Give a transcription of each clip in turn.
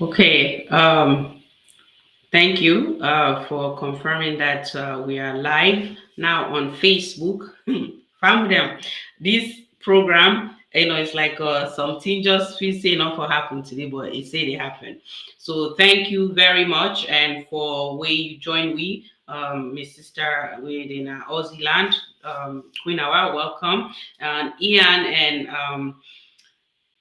Okay. Thank you for confirming that we are live now on Facebook. From them, this program, it's like something just feels say not for happen today, but it said it happened. So thank you very much, and for where you join we, my sister within Aussie land, Queen Awa, welcome, and Ian and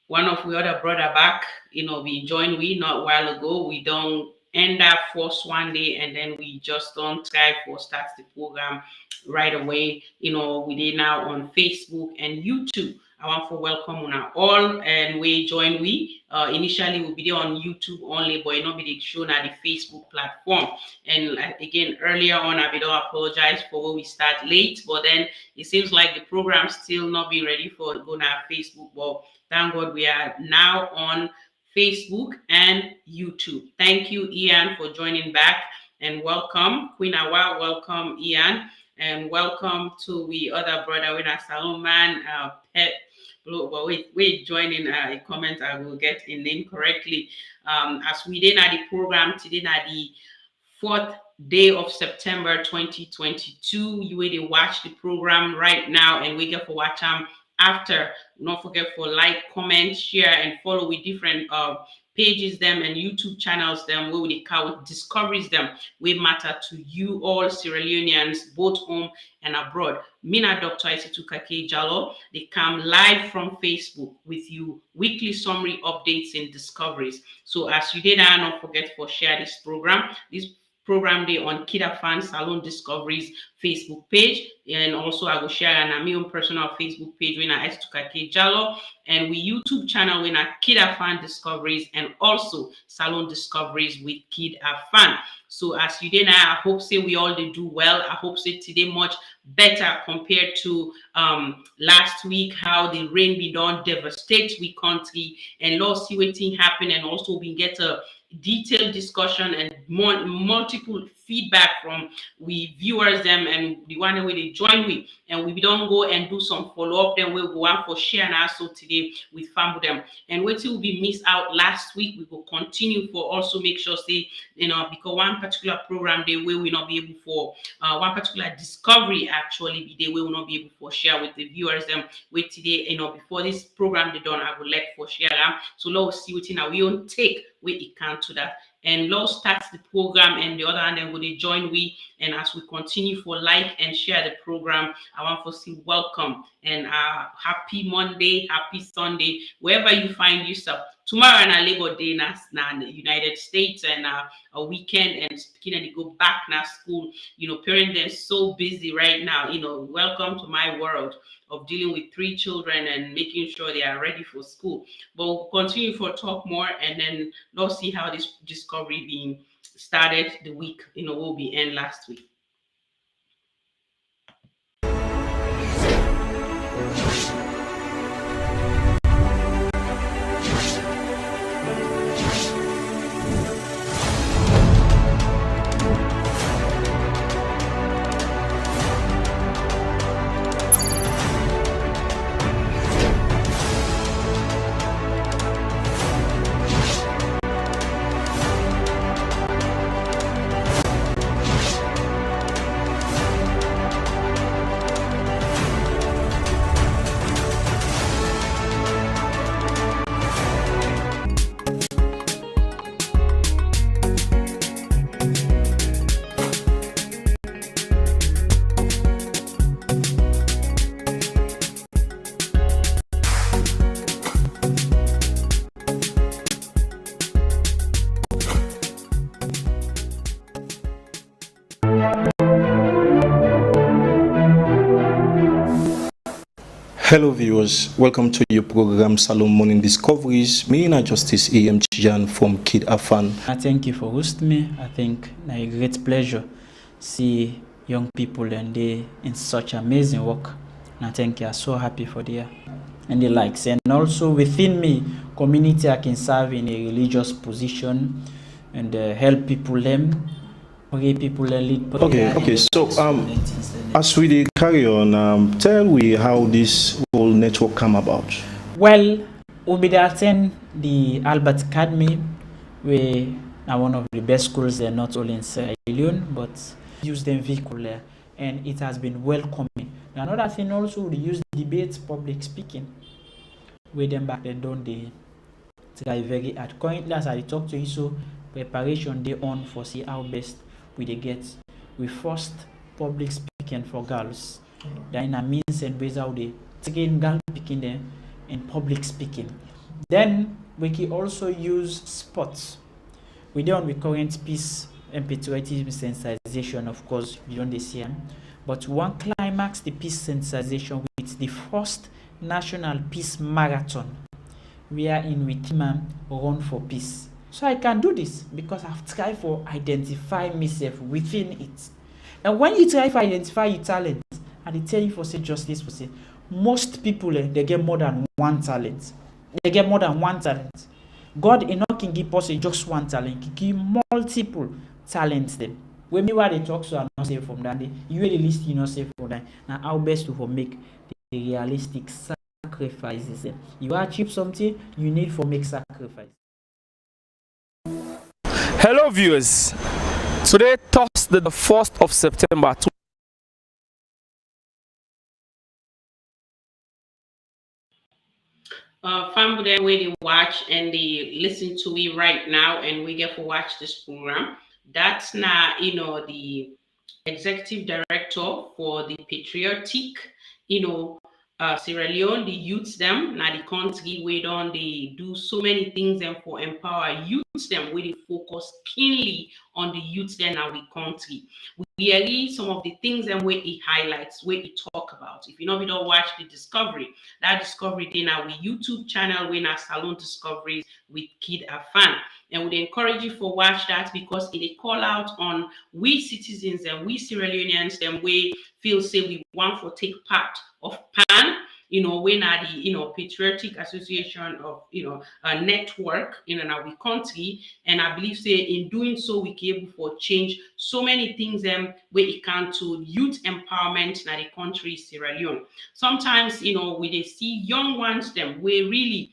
one of the other brother back, we joined we not a while ago. We don't end up first one day and then we just don't try for start the program right away. We did now on Facebook and YouTube. I want to welcome on all and we join we. Initially we'll be there on YouTube only, but it not be shown at the Facebook platform. And again, earlier on, I don't apologize for when we start late, but then it seems like the program still not being ready for going on Facebook. But thank God we are now on Facebook and YouTube. Thank you, Ian, for joining back, and welcome, Queen Awa. Welcome, Ian, and welcome to the other brother with a Salone man, Pet. But wait, joining a comment, I will get a name correctly. As we did at the program today, at the 4th day of September 2022. You will watch the program right now and we get for watch after. Don't forget for like, comment, share, and follow with different pages them and YouTube channels them where they count discoveries them we matter to you all Sierra Leoneans both home and abroad. Mina Dr. Isitu Kake-Jallow, they come live from Facebook with you weekly summary updates and discoveries. So as you did, don't forget for share this program. This program day on KID-AFAN Salone Discoveries Facebook page, and also I will share on my own personal Facebook page when I ask to Kake-Jallow, and we YouTube channel when I KID-AFAN Discoveries, and also Salone Discoveries with KID-AFAN. So as you did, I hope say we all did do well. I hope say today much better compared to last week, how the rain be done devastate we country, and Lord see what thing happen, and also we get a detailed discussion and multiple feedback from we viewers them and the one way they join with, and we don't go and do some follow-up, then we'll go out for share and also today with family them, and what will be missed out last week we will continue for also make sure say because one particular program they will not be able for one particular discovery actually be they will not be able for share with the viewers them with today before this program they done I would like for share them, so let's see what now we won't take where it can to that. And Lord starts the program, and the other hand, then will they join we, and as we continue for like and share the program, I want to say welcome and happy Monday, happy Sunday, wherever you find yourself. Tomorrow and a Labor Day in the United States, and a weekend, and speaking and they go back now school. Parents are so busy right now. Welcome to my world of dealing with 3 children and making sure they are ready for school. But we'll continue for talk more, and then let's see how this discovery being started the week, will be end last week. Hello viewers, welcome to your program Salone Morning Discoveries. Me na Justice A.M. Chijan from KID-AFAN. I thank you for hosting me. I think it's a great pleasure see young people and they in such amazing work. And I think I'm so happy for their and the likes. And also within me, community I can serve in a religious position and help people them, pray people lead prayer. Okay. So as we carry on, tell me how this whole network come about. Well, we dey attend the Albert Academy, where are one of the best schools there, not only in Sierra Leone, but use them vehicle there, and it has been welcoming. Another thing also, we use debate, public speaking, where them back then don't they try very hard. Currently, as I talk to you, so preparation they on for see how best we they get. We first public speaking for girls. Then a means and ways how they train girl speaking them in public speaking. Then we can also use sports. We do on recurrent peace and patriotism sensitization, of course, you don't see them. But one climax the peace sensitization with the first national peace marathon. We are in Witima run for peace. So I can do this because I've tried for identify myself within it. And when you try to identify your talent, and they tell you for say justice for say, most people they get more than one talent. They get more than one talent. God enough can give us just one talent, can give multiple talents them. When me what they talk so I not say from that day, you the list you not say from that. Now how best to make the realistic sacrifices. You achieve something, you need for make sacrifice. Hello viewers, today Thursday the 1st of September family where they watch and they listen to it right now and we get to watch this program. That's not, the executive director for the patriotic, Sierra Leone, the youths them, now the country where on they do so many things and for empower youths them where they focus keenly on the youths then now the country. We read some of the things and where it highlights, where it talk about. If you know we don't watch the discovery, that discovery day now we YouTube channel when our Salone Discoveries with KID-AFAN. And would encourage you for watch that because it call out on we citizens and we Sierra Leoneans and we feel say we want to take part of PAN, when are the patriotic association of a network in our country. And I believe say in doing so we can able for change so many things where it can to youth empowerment in the country Sierra Leone. Sometimes we they see young ones them where really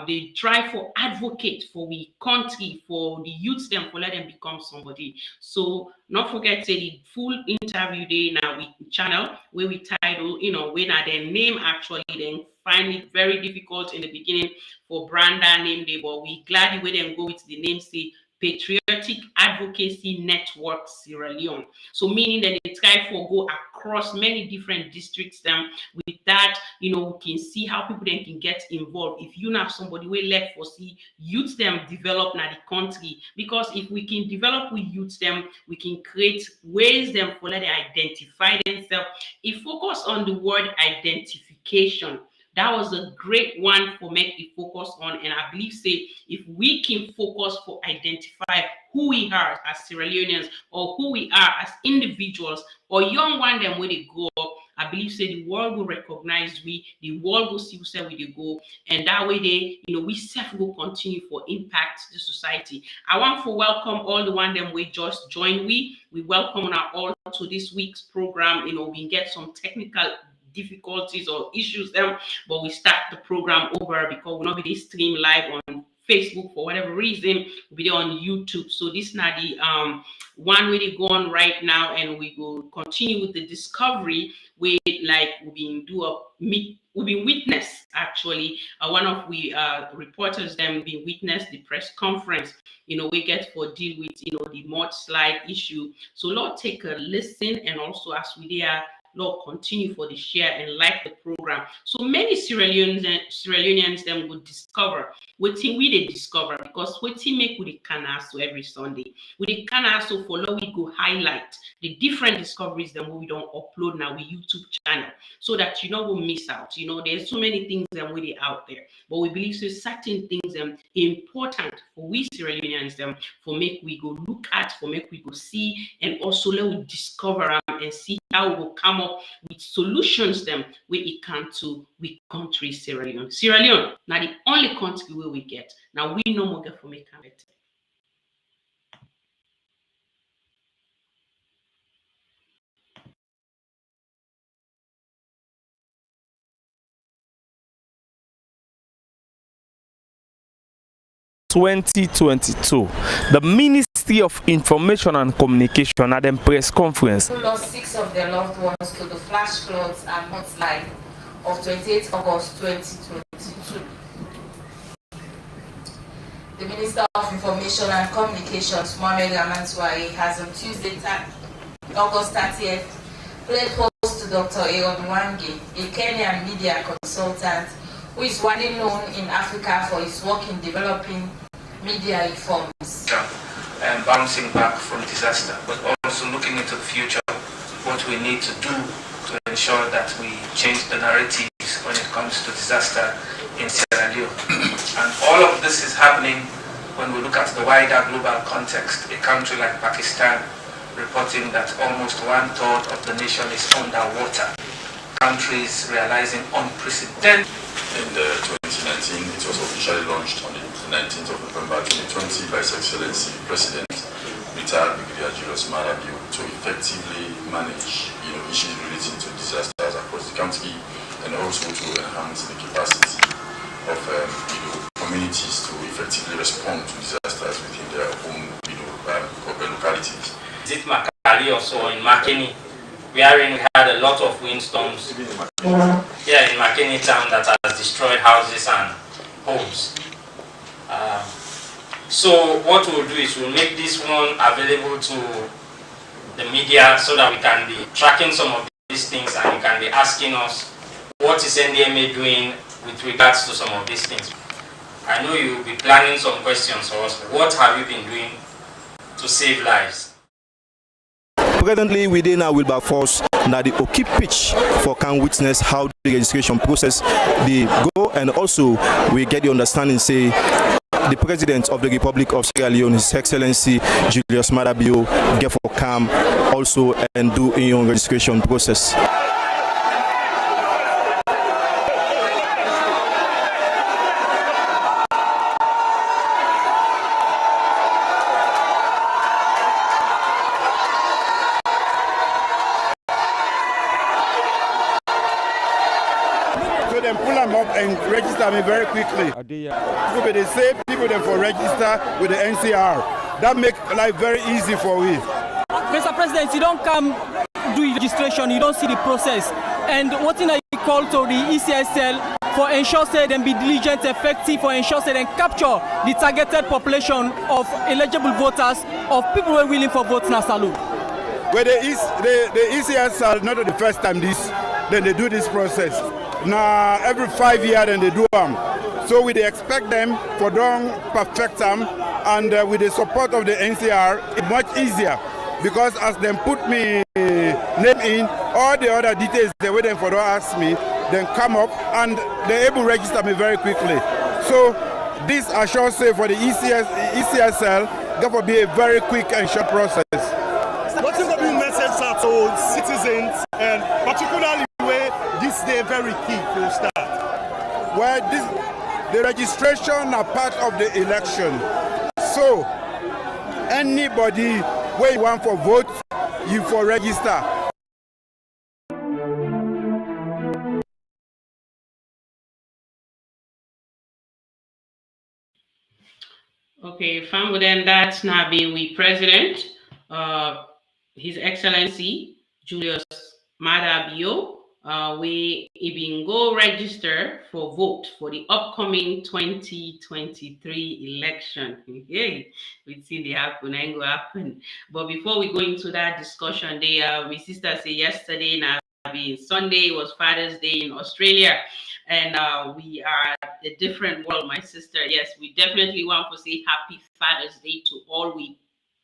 they try for advocate for we country, for the youths them, for let them become somebody. So not forget say the full interview day now with channel where we title, when are their name actually then find it very difficult in the beginning for Branda name day, but we glad we then go with the name say Patriotic Advocacy Network Sierra Leone. So meaning that they try for go across many different districts them. With that, we can see how people then can get involved. If you have somebody we left for see youth them develop now the country, because if we can develop with youth them, we can create ways them for let them identify themselves. It focus on the word identification. That was a great one for make it focus on, and I believe say if we can focus for identify who we are as Sierra Leoneans or who we are as individuals or young one them when they grow up, I believe say the world will recognize we, the world will see where we go, and that way they, we self will continue for impact the society. I want to welcome all the one them we just joined. We welcome now all to this week's program. We get some technical difficulties or issues them, but we start the program over because we'll not be stream live on Facebook for whatever reason. We'll be there on YouTube. So this is not the one way to go on right now, and we will continue with the discovery with like we've been witness actually one of we reporters then we witnessed the press conference we get for deal with the mudslide issue. So Lord take a listen, and also as we there Lord, continue for the share and like the program. So many Sierra Leoneans them would discover waiting we they discover because waiting make with the canal so every Sunday. With the canal so follow we go highlight the different discoveries that we don't upload now with YouTube channel so that you know we'll miss out. You know, there's so many things that we out there, but we believe so certain things important for we Sierra Leoneans them for make we go look at, for make we go see, and also let we discover them and see how we will come up with solutions them where it come to we country Sierra Leone. Sierra Leone, now the only country where we get. Now we no more get for make it. 2022, the Ministry of Information and Communication at a press conference. Who lost 6 of their loved ones to the flash floods and mudslide of 28 August 2022. The Minister of Information and Communications, Mohamed Amanswai, has on Tuesday, August 30th, played host to Dr. Aaron Mwangi, a Kenyan media consultant who is widely known in Africa for his work in developing media reforms. And bouncing back from disaster, but also looking into the future, what we need to do to ensure that we change the narratives when it comes to disaster in Sierra Leone. And all of this is happening when we look at the wider global context. A country like Pakistan reporting that almost 1/3 of the nation is underwater. Countries realizing unprecedented. In 2019, it was officially launched on the 19th of November 2020 by His Excellency President retired Brigadier Julius Malabio to effectively manage issues relating to disasters across the country and also to enhance the capacity of communities to effectively respond to disasters within their own localities. Is it Makali also in Makeni, wherein we had a lot of windstorms here in Makeni town that has destroyed houses and homes. So what we'll do is we'll make this one available to the media so that we can be tracking some of these things and you can be asking us what is NDMA doing with regards to some of these things. I know you will be planning some questions for us. What have you been doing to save lives? Presently, within our Wilberforce, now the Oki pitch for can witness how the registration process they go, and also we get the understanding say the President of the Republic of Sierra Leone, His Excellency Julius Malabio, get for come also and do a young registration process. And register me very quickly. People be the same people that for register with the NCR. That make life very easy for we. Mr. President, you don't come do registration, you don't see the process. And what thing I call to the ECSL for ensure say them be diligent, effective, for ensure say them capture the targeted population of eligible voters, of people who are willing for votes in Salone. Well, the ECSL not the first time then they do this process. Now every 5 years then they do them. So we expect them for them perfect them, and with the support of the NCR, it's much easier because as them put me name in, all the other details they wait them for to ask me, then come up and they able to register me very quickly. So this I shall say for the ECSL, that will be a very quick and short process. What is the message to citizens, and particularly where this day very key to start? Well, the registration are part of the election. So anybody where you want for vote, you for register. Okay, fine. Then that's now being we President, His Excellency Julius Malabio. We even go register for vote for the upcoming 2023 election. Hey, we see the happen and go happen. But before we go into that discussion, my sister said yesterday now Sunday was Father's Day in Australia, and we are a different world, my sister. Yes, we definitely want to say Happy Father's Day to all we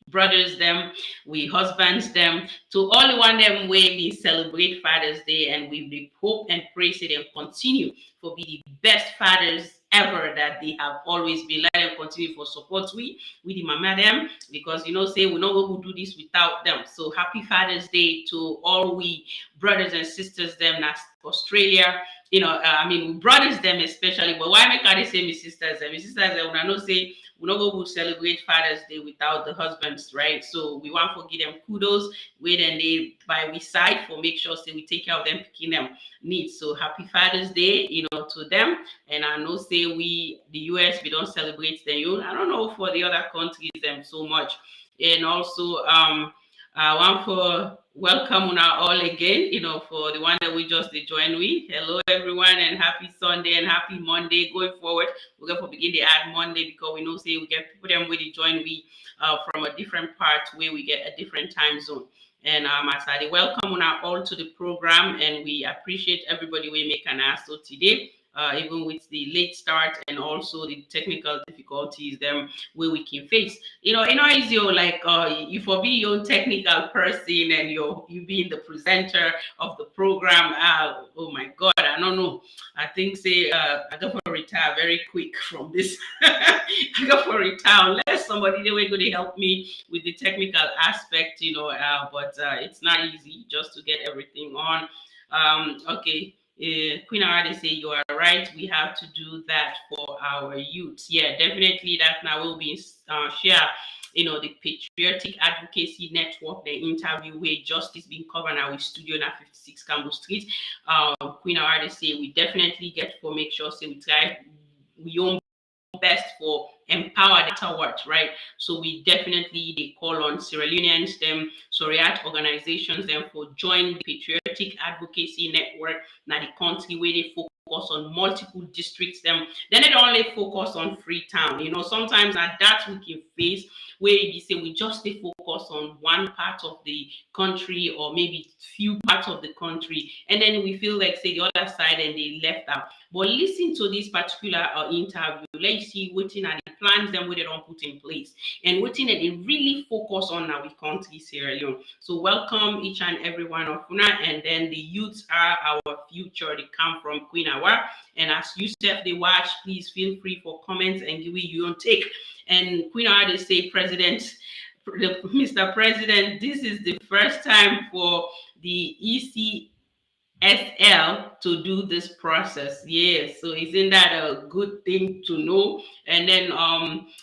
brothers them, we husbands them, to all the one them way we celebrate Father's Day, and we hope and pray say them continue for be the best fathers ever that they have always been. Let them continue for support we the mama them, because say we know we will do this without them. So happy Father's Day to all we brothers and sisters them that's Australia. I mean brothers them especially, but why make I say my sisters them? My sisters them, when I know say we not go to celebrate Father's Day without the husbands, right? So we want to give them kudos, wait and they by we side for make sure say we take care of them, picking them needs. So happy Father's Day, to them. And I know say we the US we don't celebrate them. I don't know for the other countries them so much. And also I want to welcome now all again, for the one that we just joined with. Hello, everyone, and happy Sunday and happy Monday. Going forward, we're going to begin to add Monday because we know, say, we get people them with join we from a different part where we get a different time zone. And as I welcome now all to the program, and we appreciate everybody we make an ask today. Even with the late start and also the technical difficulties them where we can face. It's easy like you for be your technical person and you being the presenter of the program. Oh my God, I don't know. I think say I got to retire very quick from this. I got to retire unless somebody they were going to help me with the technical aspect, but it's not easy just to get everything on. Okay. Queen Awade say you are right. We have to do that for our youth. Yeah, definitely that now will be share. The Patriotic Advocacy Network, the interview where justice being covered now with studio now 56 Campbell Street. Queen Awade say we definitely get for make sure say we try we own best for empower data work, right? So we definitely they call on Sierra Leoneans, them Soriat organizations, them for join the Patriotic Advocacy Network. Now the country where they focus on multiple districts, them then they don't only focus on Freetown. Sometimes at that we can face where we say we just they focus on one part of the country or maybe few parts of the country, and then we feel like say the other side and they left out. But listen to this particular interview. Let's see what are the plans them where they don't put in place and what that they really focus on now with country Sierra Leone. So welcome each and every one of you, and then the youths are our future. They come from Queen Awa, and as you self they watch, please feel free for comments and give me your own take. And Queen Awa they say, Mr. President, this is the first time for the ECSL to do this process. Yes, so isn't that a good thing to know? And then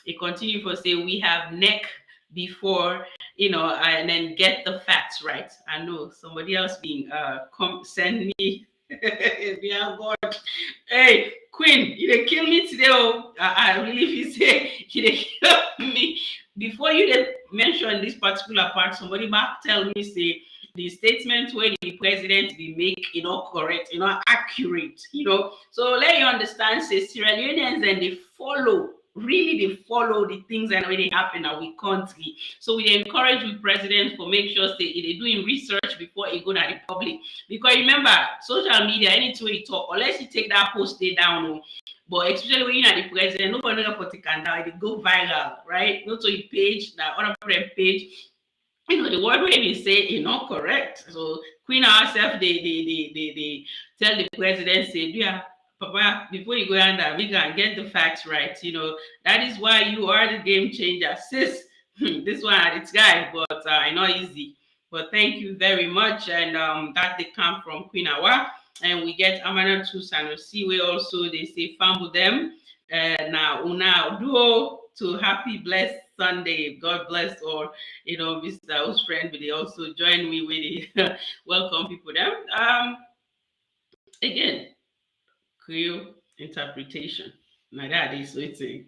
it continues for say we have neck before and then get the facts right. I know somebody else being send me yeah, God. Hey, Queen, you dey kill me today. Oh, I really feel say you dey kill me. Before you dey mention this particular part, somebody back tell me say the statement where the president will make, correct, accurate, So let you understand, say Sierra Leoneans and they follow. Really, they follow the things that really happen in our country. So we encourage the president to make sure say they're doing research before he go to the public. Because remember, social media, anything you talk, unless you take that post day down, but especially when you're the president, nobody knows what it can do. It go viral, right? Not to your page, that other page. The word where we say is not correct. So Queen herself, they tell the president, say, yeah, Papa, before you go under, we can get the facts right. That is why you are the game changer. Sis, this one, it's guy, but I know easy. But thank you very much. And that they come from Queen Awa. And we get Amana to Sanusi. We also, they say, famble them. Now, una duo to happy blessed Sunday. God bless all, Mr. Host friend, but they also join me with the welcome people them. Again, Creole interpretation. Now that is waiting.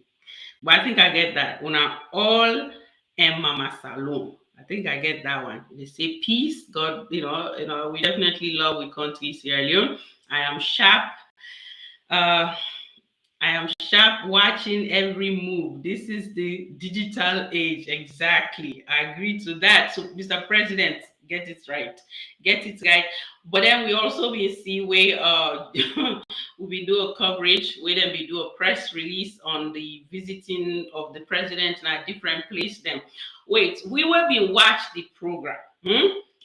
But I think I get that. Una all and Mama Salone. I think I get that one. They say peace. God, we definitely love we country Sierra Leone. I am sharp. I am sharp watching every move. This is the digital age. Exactly. I agree to that. So, Mr. President, Get it right. Get it right. But then we also be see where we be do a coverage, where then we do a press release on the visiting of the president in a different place. Then wait, we will be watch the program.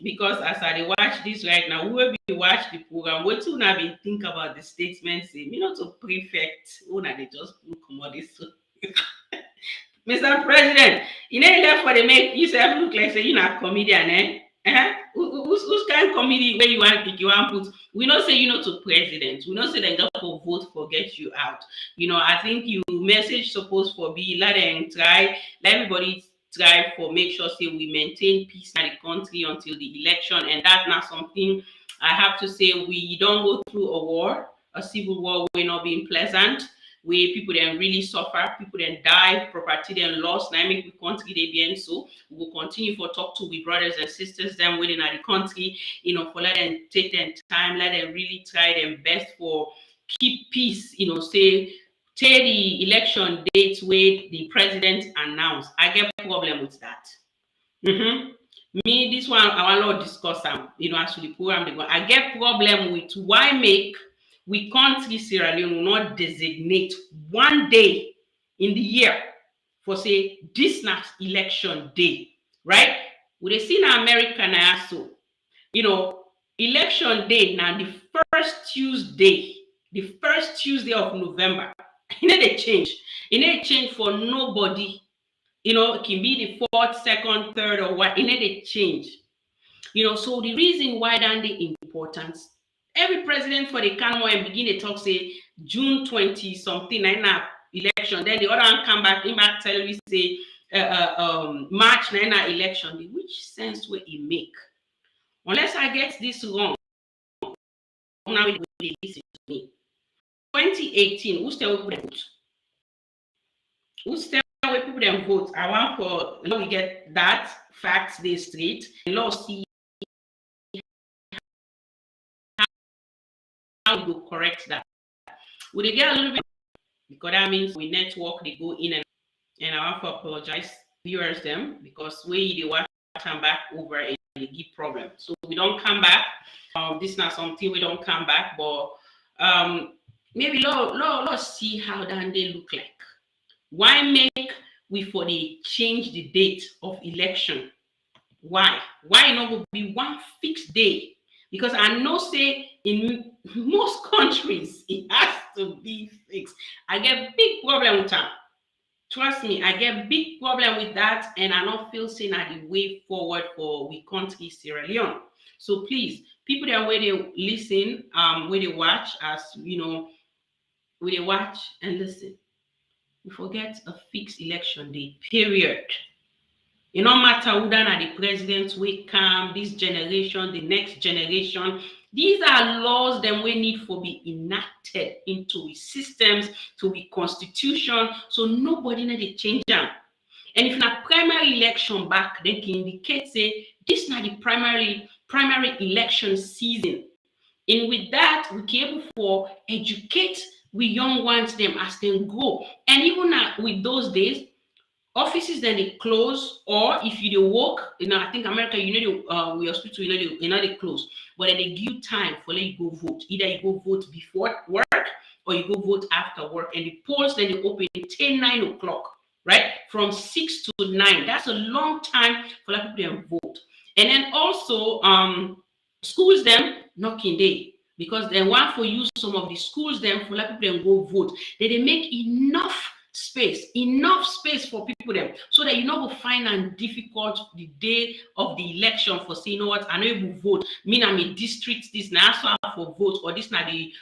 Because as I watch this right now, we will be watch the program. What you now be think about the statements, to prefect, they just come out this. Mr. President, left for the make yourself look like say you're not a comedian, eh? Who's kind of comedy where you want to pick, you want to put? We not say to president. We not say they go for vote for get you out. I think you message supposed for be let them try, let everybody try for make sure say we maintain peace in the country until the election, and that's not something I have to say. We don't go through a war, a civil war will not be pleasant. Where people then really suffer, people then die, property then lost. Now make we country they be, so we will continue for talk to we brothers and sisters them within the country, for let them take them time, let them really try their best for keep peace, say take the election dates where the president announced. I get problem with that. Me, this one I want to discuss them, as to the program they go. I get problem with why make we country Sierra Leone will not designate one day in the year for say this next election day, right? We see in America now, so election day now the first Tuesday of November. They change. They change for nobody. It can be the 4th, 2nd, 3rd, or what. They change. So the reason why that the importance. Every president for the Canmo and begin to talk say June 20 something election. Then the other one come back, tell me say March 9 election. Which sense will it make? Unless I get this wrong, now it will listen to me. 2018, who still will vote? Who still will people then vote? I want for we get that facts they straight. Law see how we go correct that. Will they get a little bit? Because that means we network, they go in and I want to apologize viewers them because we they watch come back over and they give problem. So we don't come back. This is not something we don't come back, but maybe let's see how that they look like. Why make we for the change the date of election? Why? Why not will be one fixed day? Because I know say in most countries it has to be fixed. I get big problem with that. Trust me, I get big problem with that, and I don't feel saying that the way forward for we country Sierra Leone. So please, people that where they listen, where they watch, as where they watch and listen. We forget a fixed election day, period. It no matter who are the presidents we come, this generation, the next generation. These are laws that we need for be enacted into the systems, to be constitution, so nobody need to change them. And if na primary election back, they can indicate say this not the primary election season. And with that, we can able for educate we young ones them as they go. And even with those days, offices then they close, or if you do work, I think America, we hospital, they close, but then they give time for let you go vote. Either you go vote before work or you go vote after work, and the polls then they open till 9 o'clock, right? From 6 to 9. That's a long time for let people then vote. And then also schools them knocking day, because they want for use some of the schools them for let people then go vote. They make enough space for people them, so that will find it difficult the day of the election for say, what, I know you will vote. Me I'm a district this now so for vote, or this now the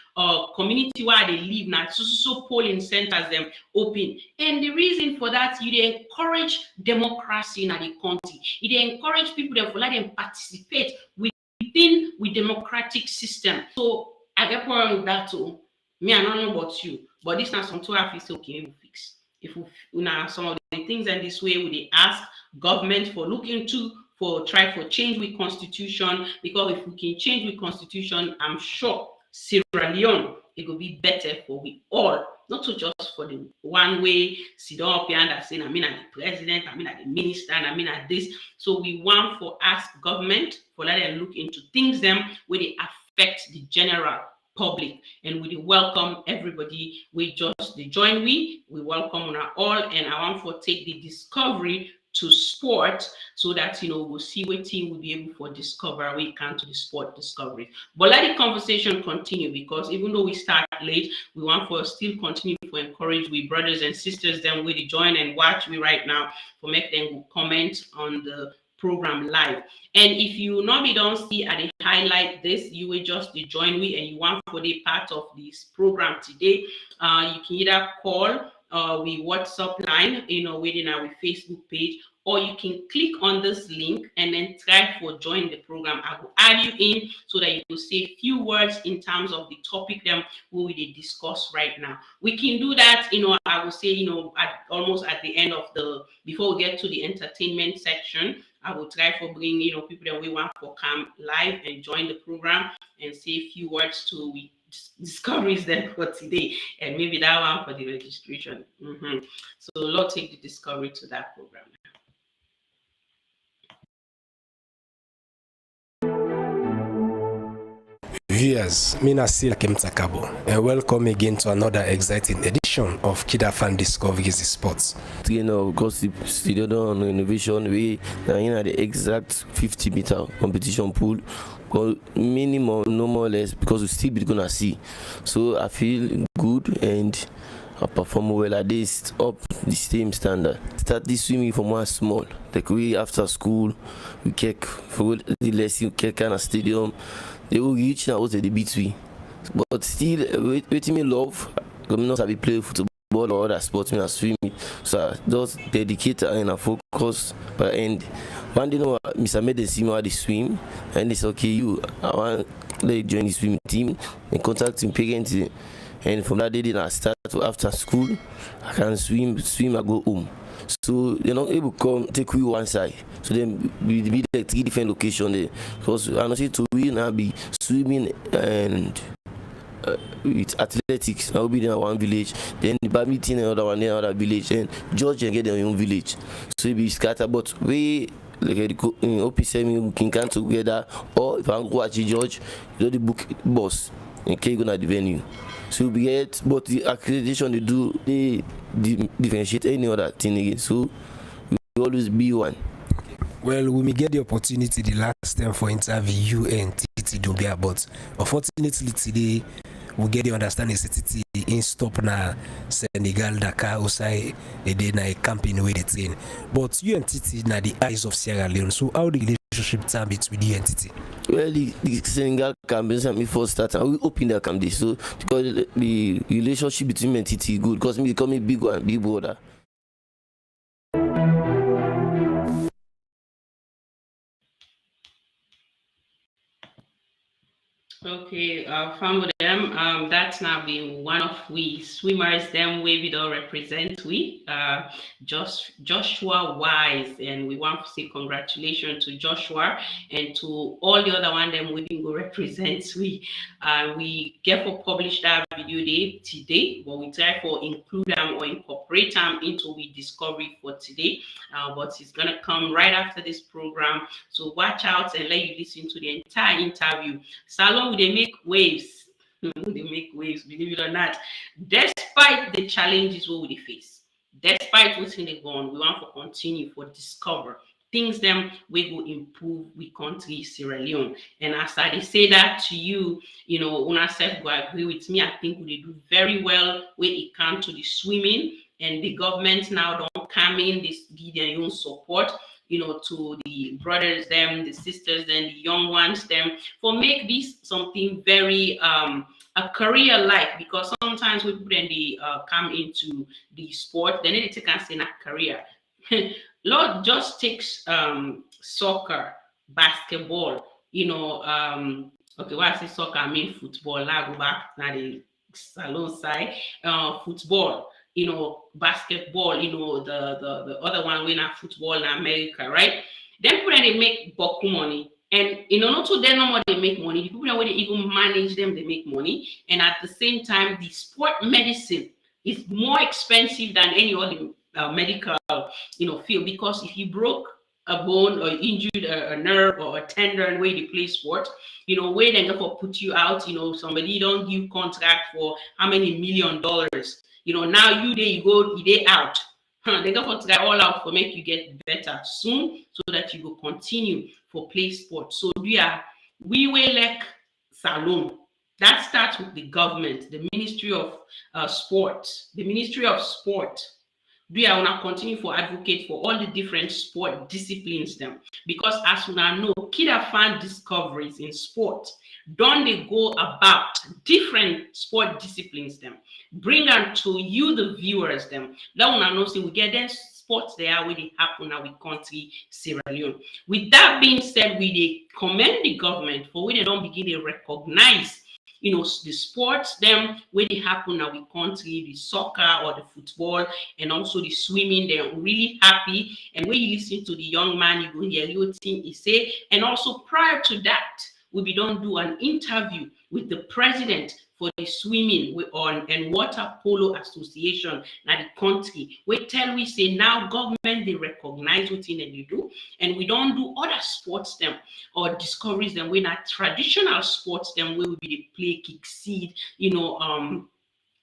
community where they live now so polling centers them open. And the reason for that, you encourage democracy in the country. You encourage people them for let them participate within with democratic system. So I get problem with that too. Me, I don't know about you, but this now some two I feel okay, we fix. If we now some of the things in this way, we ask government for looking to for try for change with constitution, because if we can change with constitution, I'm sure Sierra Leone. It will be better for we all, not to just for the one way sit down up here and saying, I mean, I'm the president, I mean, I'm the minister, and I mean, at this. So we want for ask government for let them look into things them where they affect the general public, and we welcome everybody. We just the join we welcome on all, and I want for take the discovery to sport so that we'll see what team will be able for discover we can to the sport discovery. But let the conversation continue, because even though we start late, we want for still continue to encourage we brothers and sisters them with join and watch me right now for make them comment on the program live. And if you normally don't see at the highlight this, you will just join me and you want for the part of this program today. You can either call we WhatsApp line, within our Facebook page, or you can click on this link and then try for join the program. I will add you in so that you will say a few words in terms of the topic them we will discuss right now. We can do that, I will say, almost at the end of before we get to the entertainment section. I will try for bring, people that we want for come live and join the program and say a few words to we discoveries there for today, and maybe that one for the registration. So let's take the discovery to that program. Viewers, Mina Sila Kemtakabo, and welcome again to another exciting edition of KID-AFANdiscoveries Sports. Because the on innovation, we are in the exact 50-meter competition pool, minimum, no more or less, because we still be gonna see. So I feel good and I perform well at this up the same standard. Start this swimming from one small, like we after school, we kick for the lesson, kick kind of stadium. They will reach now was the beat we, but still waiting me love. I'm not have play football or other sports, me and swimming. So I just dedicate and I focus. But and one day, Mr. Made see me how they swim, and they say, okay, I want to join the swimming team and contact my parents. And from that day, I start after school. I can swim, I go home. So they're not able to come take we one side. So then we be like 3 different locations there. Because I know to win, I'll be swimming and with athletics. I'll be in one village. Then the badminton another one in another village. And George and get their own village. So we be scattered. But we like in OP7 we can come together. Or if I go watch George, the book boss and can go to the venue. So we get, but the accreditation they differentiate any other thing again. So we always be one. Well, we may get the opportunity the last time for interview you and Titi Dobia, but unfortunately today we get the understanding that Titi in stop na Senegal, Dakar, Osai, and then a campaign with the team. But you and Titi na the eyes of Sierra Leone. So how the relationship time between you and Titi? Well, the Senegal campaign when me first start, and we open that campaign. So because the relationship between me and Titi good, because me become a big one, big brother. Okay, from them, that's now been one of we swimmers them way we don't represent we Joshua Wise, and we want to say congratulations to Joshua and to all the other one them we didn't go represent we get for publish that video day today, but we try for include them or incorporate them into we discovery for today, but it's gonna come right after this program, so watch out and let you listen to the entire interview. Salone, they make waves. They make waves, believe it or not. Despite the challenges we will face, despite what's in the gun, we want to continue for discover things them we will improve we country Sierra Leone. And as I say that to you, Una self will agree with me. I think we do very well when it comes to the swimming, and the government now don't come in this give their own support, to the brothers, them, the sisters, and the young ones, them, for make this something very a career like, because sometimes we put in the come into the sport, they need to take us in a career. Lord just takes soccer, basketball, okay, why I say soccer, I mean football. Now go back now the Salone side, football, basketball, the other one we not football in America, right? Then when they make boku money, And in order to then know they make money, the people that they even manage them, they make money. And at the same time, the sport medicine is more expensive than any other medical, field, because if you broke a bone or injured a nerve or a tendon where they play sport, where they go put you out, somebody don't give contract for how many $1 million. Now you go, they out. They go for try all out for make you get better soon so that you will continue for play sport. So we will like Salone. That starts with the government, the Ministry of Sport, the Ministry of Sport. We are gonna continue for advocate for all the different sport disciplines them, because as we now know, AFANDiscoveries in sport don't they go about different sport disciplines them, bring them to you the viewers them. That one I know say we get them sports there where they happen now with country Sierra Leone. With that being said, we commend the government for when they don't begin to recognize the sports them where they happen now with country, the soccer or the football, and also the swimming. They're really happy. And when you listen to the young man, you go hear your thing he say. And also prior to that, we be done do an interview with the president for the swimming and water polo association now the country. We tell we say now government they recognize what in they do, and we don't do other sports them or discoveries them when not traditional sports them where we be the play kick seed, and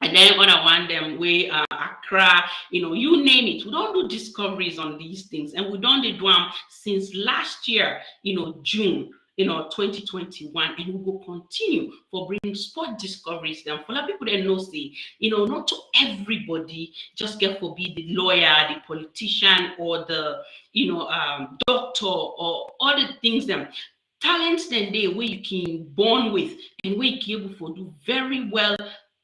then other one them way Accra, you name it. We don't do discoveries on these things, and we don't do them since last year, June. 2021, and we will continue for bringing sport discoveries them for people that know say, not to everybody just get for be the lawyer, the politician, or the doctor, or other things them. Talents then they where you can born with and where you can able to do very well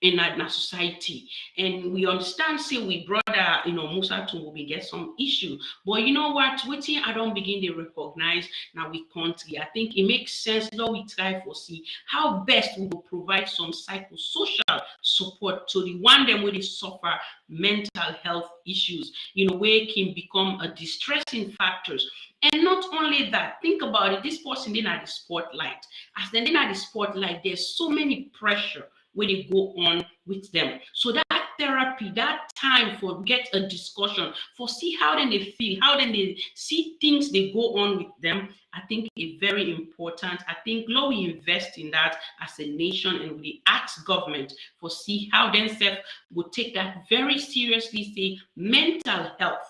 in our society. And we understand, say we brother, Musa to we get some issue. But you know what? Waiting, I don't begin to recognize now we country. I think it makes sense that we try for see how best we will provide some psychosocial support to the one them where they suffer mental health issues, where it can become a distressing factors. And not only that, think about it, this person didn't have the spotlight. As they didn't have the spotlight, there's so many pressure when they go on with them. So that therapy, that time for get a discussion, for see how then they feel, how then they see things they go on with them, I think is very important. I think we invest in that as a nation, and we ask government for see how themselves will take that very seriously, say mental health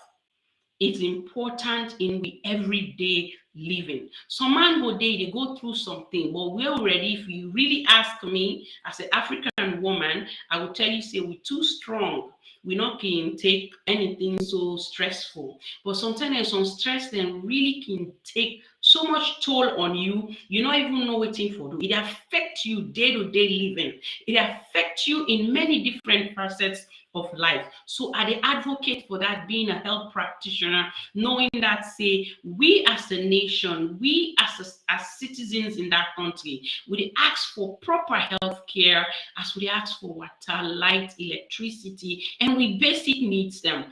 is important in the everyday living. Some man go they go through something, but we're already, if you really ask me as an African woman, I will tell you, say we're too strong. We're not can take anything so stressful. But sometimes some stress then really can take so much toll on you. You don't even know what thing for do. It affects you day-to-day living. It affects you in many different facets of life. So I advocate for that, being a health practitioner, knowing that say we as a nation, we as citizens in that country, we ask for proper health care, as we ask for water, light, electricity, and we basic needs them.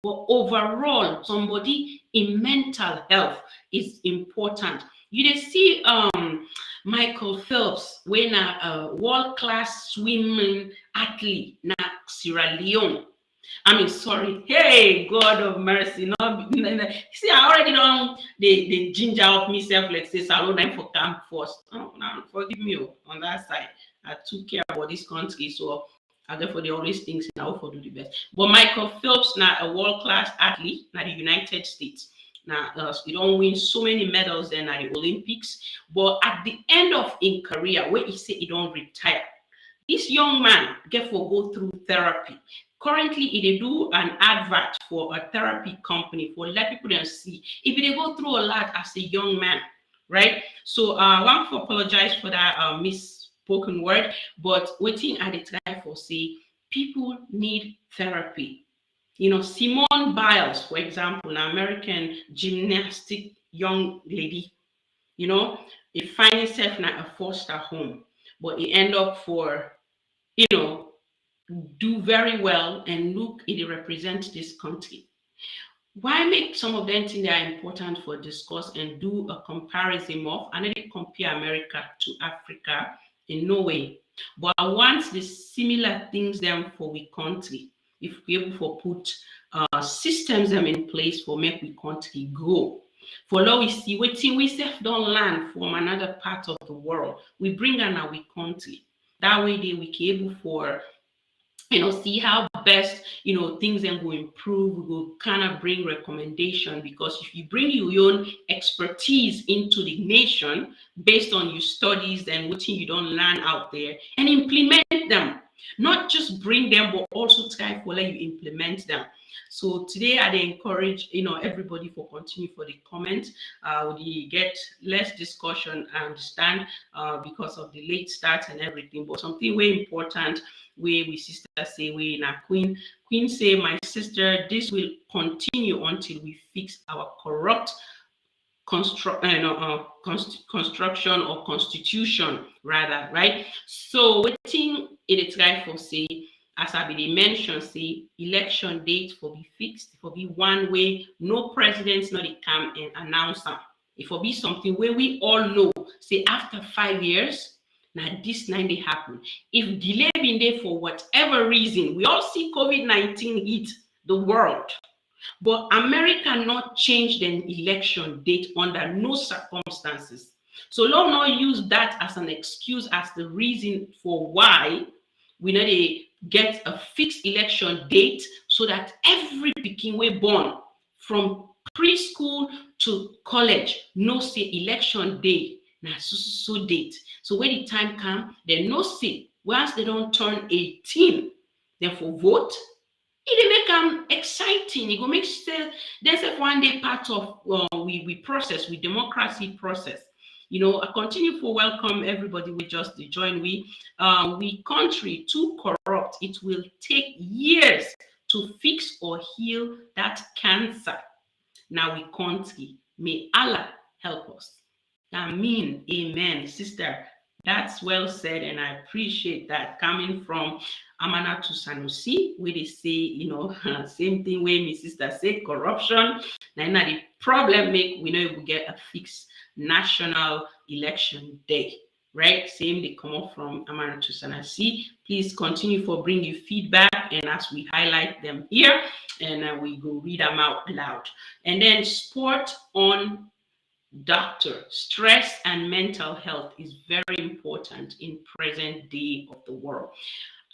But overall, somebody in mental health is important. You see Michael Phelps, when a world-class swimming athlete na Sierra Leone. Hey, God of mercy. No, see, I already don't they ginger up myself, like say Salone for camp first. Oh, now forgive me on that side. I took care about this country, so therefore they always think now for do the best. But Michael Phelps now a world-class athlete now the United States. Now he don't win so many medals then at the Olympics, but at the end of in career where he say he don't retire, this young man get for go through therapy. Currently, they do an advert for a therapy company for let people then see if they go through a lot as a young man, right? So I want to apologize for that misspoken word, but waiting at the time for say people need therapy. Simone Biles, for example, an American gymnastic young lady, he find himself in a foster home, but he end up for, do very well and look, it represents this country. Why make some of them think they are important for discuss and do a comparison of and then compare America to Africa? In no way. But I want the similar things them for we country. If we able to put systems them in place for make we country grow. For now we see waiting we self don't learn from another part of the world. We bring on our country. That way they we can able for see how best things then will improve. We will kind of bring recommendation, because if you bring your own expertise into the nation based on your studies and what you don't learn out there and implement them, not just bring them but also try for let you implement them. So today I encourage everybody for continue for the comment. We get less discussion, I understand, because of the late start and everything, but something very important where we sister say we in a queen say, my sister, this will continue until we fix our corrupt construction or constitution rather, right? So what thing it is right for say, as I be mentioned, say election date for be fixed, for be one way, no presidents not come and announce them. It will be something where we all know, say after 5 years, now this 90 happen. If delay been there for whatever reason, we all see COVID-19 hit the world. But America not change the election date under no circumstances. So long not use that as an excuse as the reason for why we need to get a fixed election date, so that every pikin we born from preschool to college no say election day na so date. So when the time come, they no say once they don't turn 18, therefore vote. It make them exciting. It go make there's a one day part of we process, we democracy process. I continue for welcome everybody we just join. We country too corrupt. It will take years to fix or heal that cancer. Now we country. May Allah help us. Amen. Amen. Sister, that's well said, and I appreciate that coming from Amana to Sanusi, where they say, same thing where my sister said, corruption. Now the problem make we know we get a fixed national election day, right? Same they come up from Amana to Sanusi. Please continue for bringing feedback, and as we highlight them here, and we go read them out loud. And then sport on doctor, stress and mental health is very important in present day of the world.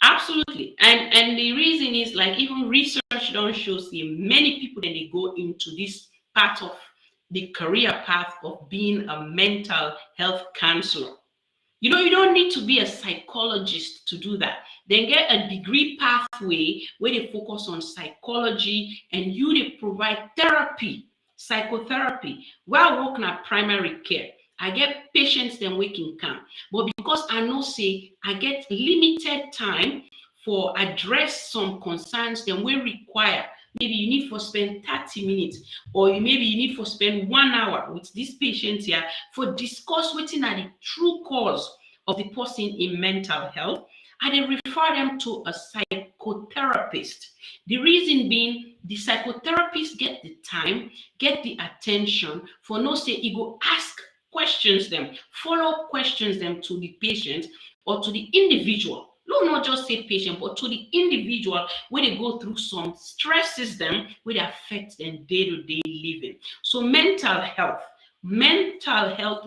Absolutely. And the reason is, like, even research don't show see many people then they go into this part of the career path of being a mental health counselor. You don't need to be a psychologist to do that. Then get a degree pathway where they focus on psychology, and they provide therapy, psychotherapy, while working at primary care. I get patients then we can come. But because I know say I get limited time for address some concerns, then we require maybe you need for spend 30 minutes, or maybe you need for spend 1 hour with this patient here for discuss what are the true cause of the person in mental health, and then refer them to a psychotherapist. The reason being, the psychotherapist get the time, get the attention for no say he go ask questions them, follow-up questions them to the patient or to the individual. No, not just say patient, but to the individual where they go through some stresses them where they affect them day-to-day living. So mental health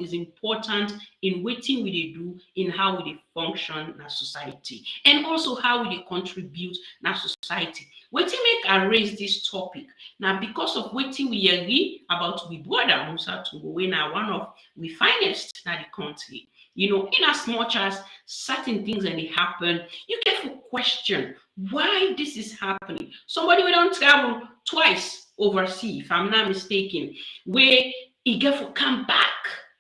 is important in what we do, in how we function in society, and also how we contribute in society. What make I raise this topic now because of what we agree about we brother Musa Tungo, now one of we finest in the country. In as much as certain things that they happen, you get to question why this is happening. Somebody will don't travel twice overseas, if I'm not mistaken, where he get to come back.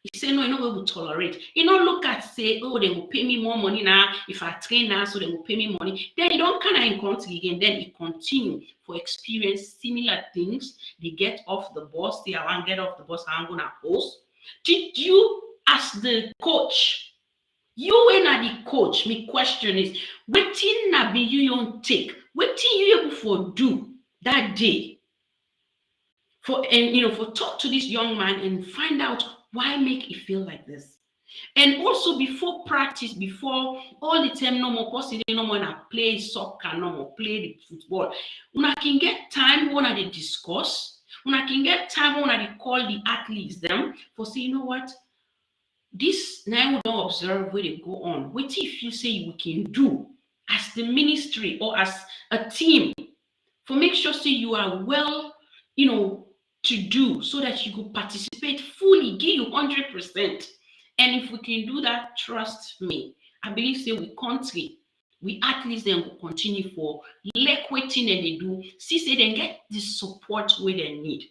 He say, no, we will tolerate. Look at say, oh, they will pay me more money now. If I train now, so they will pay me money. Then he don't kind of encounter again. Then he continue for experience similar things. They get off the bus. They want to get off the bus. I'm going to host. Did you, as the coach, you and the coach, my question is, what thing na be you don't take? What thing you able for do that day for talk to this young man and find out why make it feel like this. And also before practice, before all the time no more possible, no more na play soccer, no more play the football. Una can get time when they discuss. Una can get time when they call the athletes them for say, you know what, this now we don't observe where they go on. What if you say we can do as the ministry or as a team for make sure say you are well, to do so that you could participate fully, give you 100%. And if we can do that, trust me, I believe say we country, we athletes then will continue for like waiting and they do, see say they get the support where they need.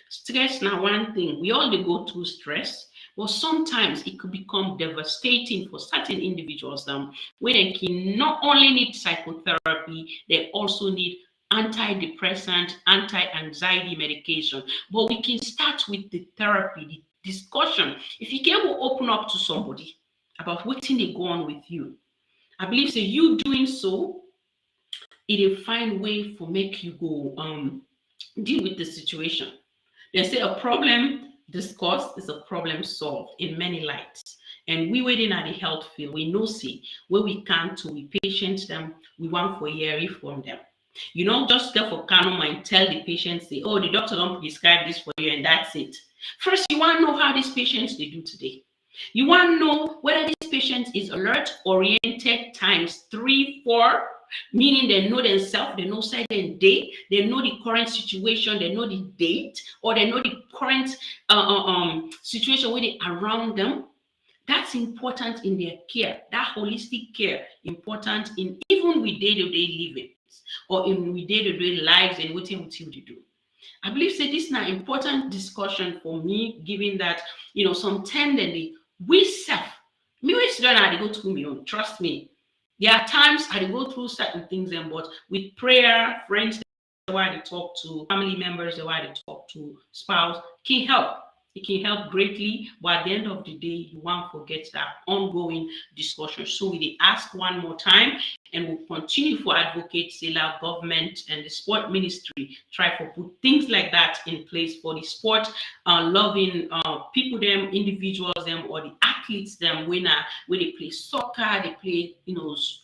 Stress now one thing, we all go through stress, but sometimes it could become devastating for certain individuals where they can not only need psychotherapy, they also need antidepressant, anti-anxiety medication. But we can start with the therapy, the discussion. If you can open up to somebody about what thing they go on with you, I believe say you doing so, it'll find way for make you go deal with the situation. They say a problem discussed is a problem solved in many lights. And we waiting at the health field, we know see where we can to we patient them, we want for hearing from them. You don't just get for Kano and tell the patient, say, oh, the doctor don't prescribe this for you and that's it. First, you want to know how these patients they do today. You want to know whether this patient is alert, oriented times 3, 4, meaning they know themselves, they know certain day, they know the current situation, they know the date, or they know the current situation where they around them. That's important in their care. That holistic care important in even with day-to-day living or in with day-to-day lives and what you do. I believe say this is an important discussion for me, given that some tendency we self me we don't have to go through me own. Trust me. There are times I go through certain things, but with prayer, friends, the way they talk to family members, the way they talk to spouse, can help. It can help greatly, but at the end of the day, you won't forget that ongoing discussion. So we ask one more time, and we'll continue for advocate, Sierra government and the sport ministry try to put things like that in place for the sport loving people, them individuals, them or the athletes, them where they play soccer, they play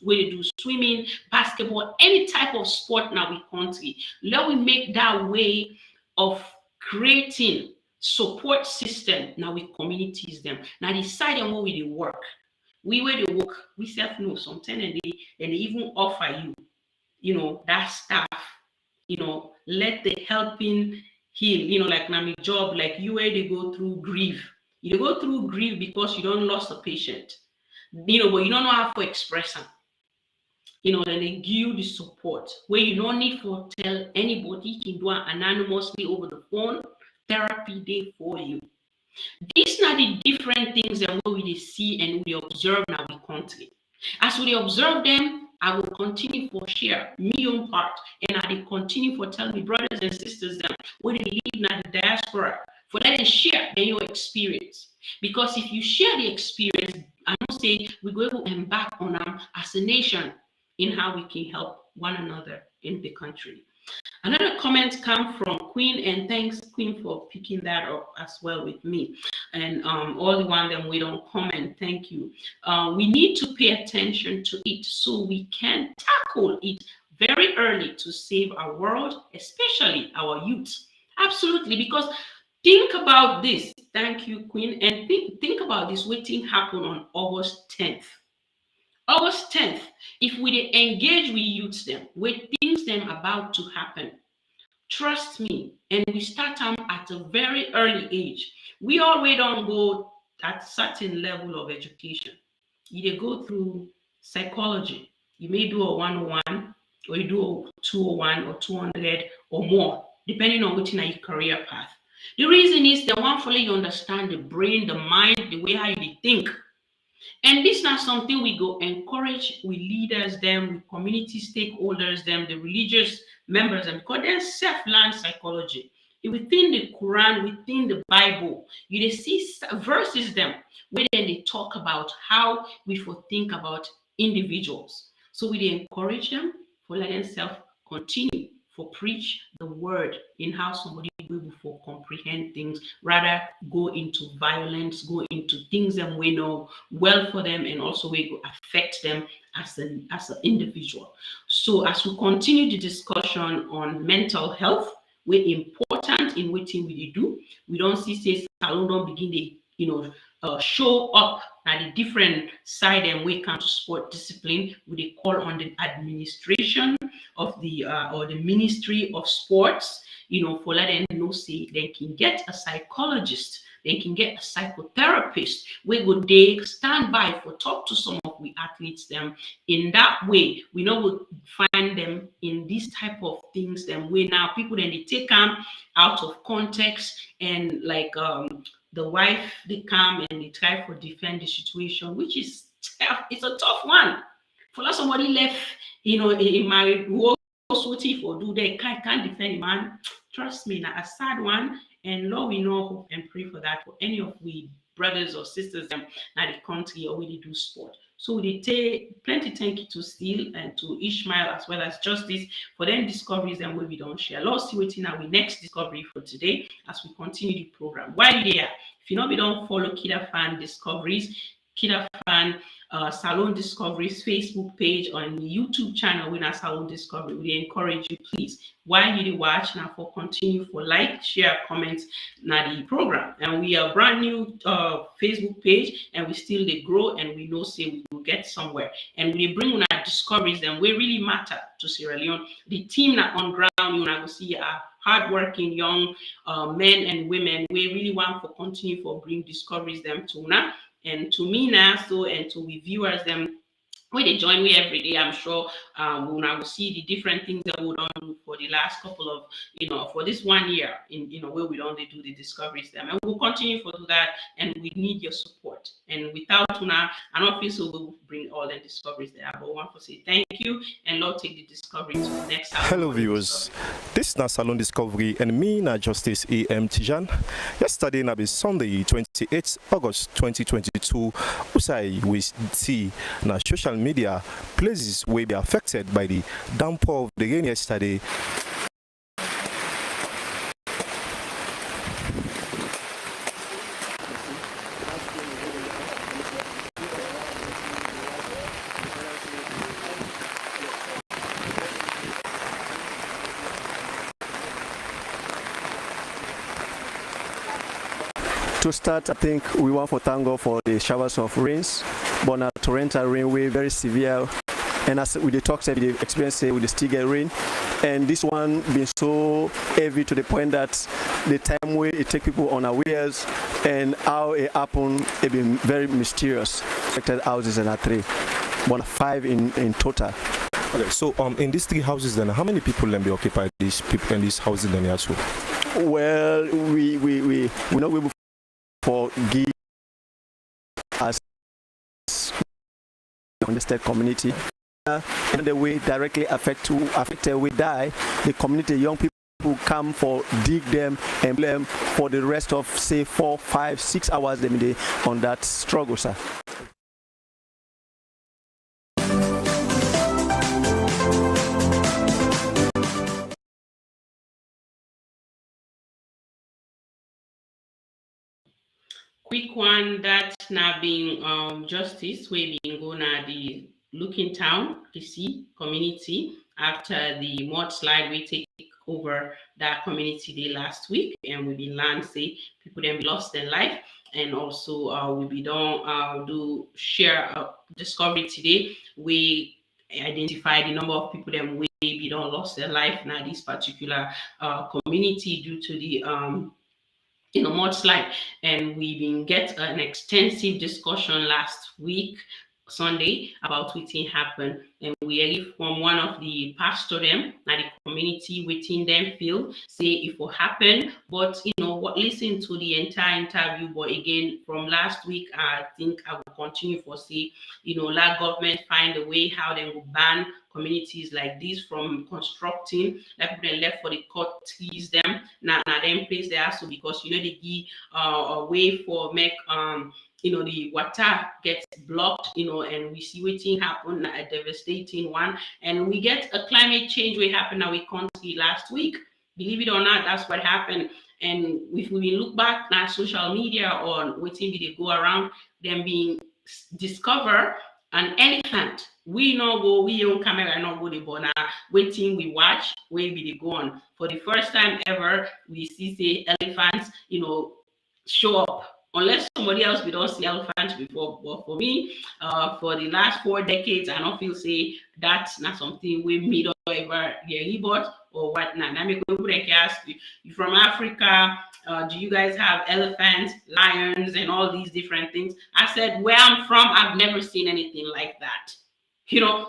where they do swimming, basketball, any type of sport now we country. Let we make that way of creating support system now with communities them. Now decide on where we work. We where they work, we self know sometimes and they even offer you, that staff, let the helping heal, like now my job, like you where they go through grief. You go through grief because you don't lost a patient, but you don't know how to express them. Then they give you the support where you don't need to tell anybody, you can do it anonymously over the phone. Therapy day for you. These are the different things that we see and we observe in our country. As we observe them, I will continue for share my own part, and I will continue for tell me brothers and sisters them when they live in the diaspora for let them share your experience. Because if you share the experience, I don't say we're going to embark on them as a nation in how we can help one another in the country. Another comment come from Queen, and thanks Queen for picking that up as well with me. And all the one that we don't comment, thank you. We need to pay attention to it so we can tackle it very early to save our world, especially our youth. Absolutely, because think about this. Thank you, Queen, and think about this. Waiting happen on August 10th. August 10th, if we engage with youths them, with things them about to happen, trust me, and we start them at a very early age. We already don't go at certain level of education. You go through psychology. You may do a 101, or you do a 201 or 200 or more, depending on which in your career path. The reason is they want fully you understand the brain, the mind, the way how you think. And this is not something we go encourage with leaders, them, with community stakeholders, them, the religious members, them, because they're self-learned psychology. Within the Quran, within the Bible, you see verses them where they talk about how we should think about individuals. So we encourage them for let themselves continue for preach the word in how somebody will for comprehend things, rather go into violence, go into things that we know well for them, and also we go affect them as an individual. So as we continue the discussion on mental health, we're important in what we do. We don't see say Salone don't begin the show up at the different side and we come to sport discipline. We call on the administration of the or the Ministry of Sports, for let them know say they can get a psychologist, they can get a psychotherapist. We go they stand by for talk to some of we athletes them. In that way, we know we'll find them in these type of things. Then we now people then they take them out of context and like the wife they come and they try for defend the situation, which is tough. It's a tough one. For that somebody left, a married who also for do they can't defend a man. Trust me, now a sad one. And Lord, we know hope and pray for that for any of we brothers or sisters them now the country or we do sport. So they take plenty thank you to Steele and to Ishmael as well as Justice for them discoveries and where we don't share. Lord, see waiting our next discovery for today as we continue the program. While there, if you know we don't follow KID-AFAN Discoveries, KID-AFAN Salone Discoveries Facebook page or in the YouTube channel with our Salone Discovery. We encourage you, please, while you watch now for continue for like, share, comment now the program. And we are brand new Facebook page and we still they grow and we know say we will get somewhere. And we bring our discoveries and we really matter to Sierra Leone. The team that on ground, you know, see our hardworking young men and women. We really want for continue for bring discoveries them to now. And to me now, so and to we viewers them when they join me every day, I'm sure when I will see the different things that we don't do for the last couple of, for this 1 year in, where we don't do the discoveries them. And we'll continue to do that. And we need your support. And without Tuna, I don't feel so we'll bring all the discoveries there. But I want to say thank you. And Lord, take the discovery to the next time. Hello, viewers. This is Salone Discovery and me, na Justice A.M. Tijan. Yesterday, na be Sunday, 28th August 2022, usai we see na social media places will be affected by the downpour of the rain yesterday. To start, I think we want to thank God for the showers of rains, but now torrential rain way very severe. And as with the talks, we experience with the still get rain, and this one been so heavy to the point that the time way it take people unawares and how it happen, it been very mysterious. Affected houses and 3, but 5 in total. Okay, so in these 3 houses, then how many people then be occupied these people in these houses then also? Well, we not able for give as on the state community. And the way directly affected we die, the community young people come for dig them and blame for the rest of say 4, 5, 6 hours them day on that struggle, sir. Quick one that's now being Justice, we being going at the Looking Town, DC community after the mudslide we take over that community day last week, and we been learned say people then lost their life, and also we be done do share discovery today. We identify the number of people that we be done lost their life now this particular community due to the mudslide, and we been get an extensive discussion last week Sunday about what happened, and we heard from one of the pastor them na the community within them feel say it will happen, but what listen to the entire interview. But again, from last week, I think I will continue for say let government find a way how they will ban communities like this from constructing, like people left for the court tease them now them place there also because they give a way for make the water gets blocked, and we see wetin happen, a devastating one, and we get a climate change wey happen now we country last week. Believe it or not, that's what happened. And if we look back at social media or wetin be dey go around, them being discover an elephant. We no go, we own camera no go the bona waiting we watch where we dey go on. For the first time ever, we see say elephants, show up. Unless somebody else we don't see elephants before. But for me, for the last 4 decades, I don't feel say that's not something we meet or ever hear about or whatnot. I mean, I ask you from Africa, do you guys have elephants, lions, and all these different things? I said, where I'm from, I've never seen anything like that.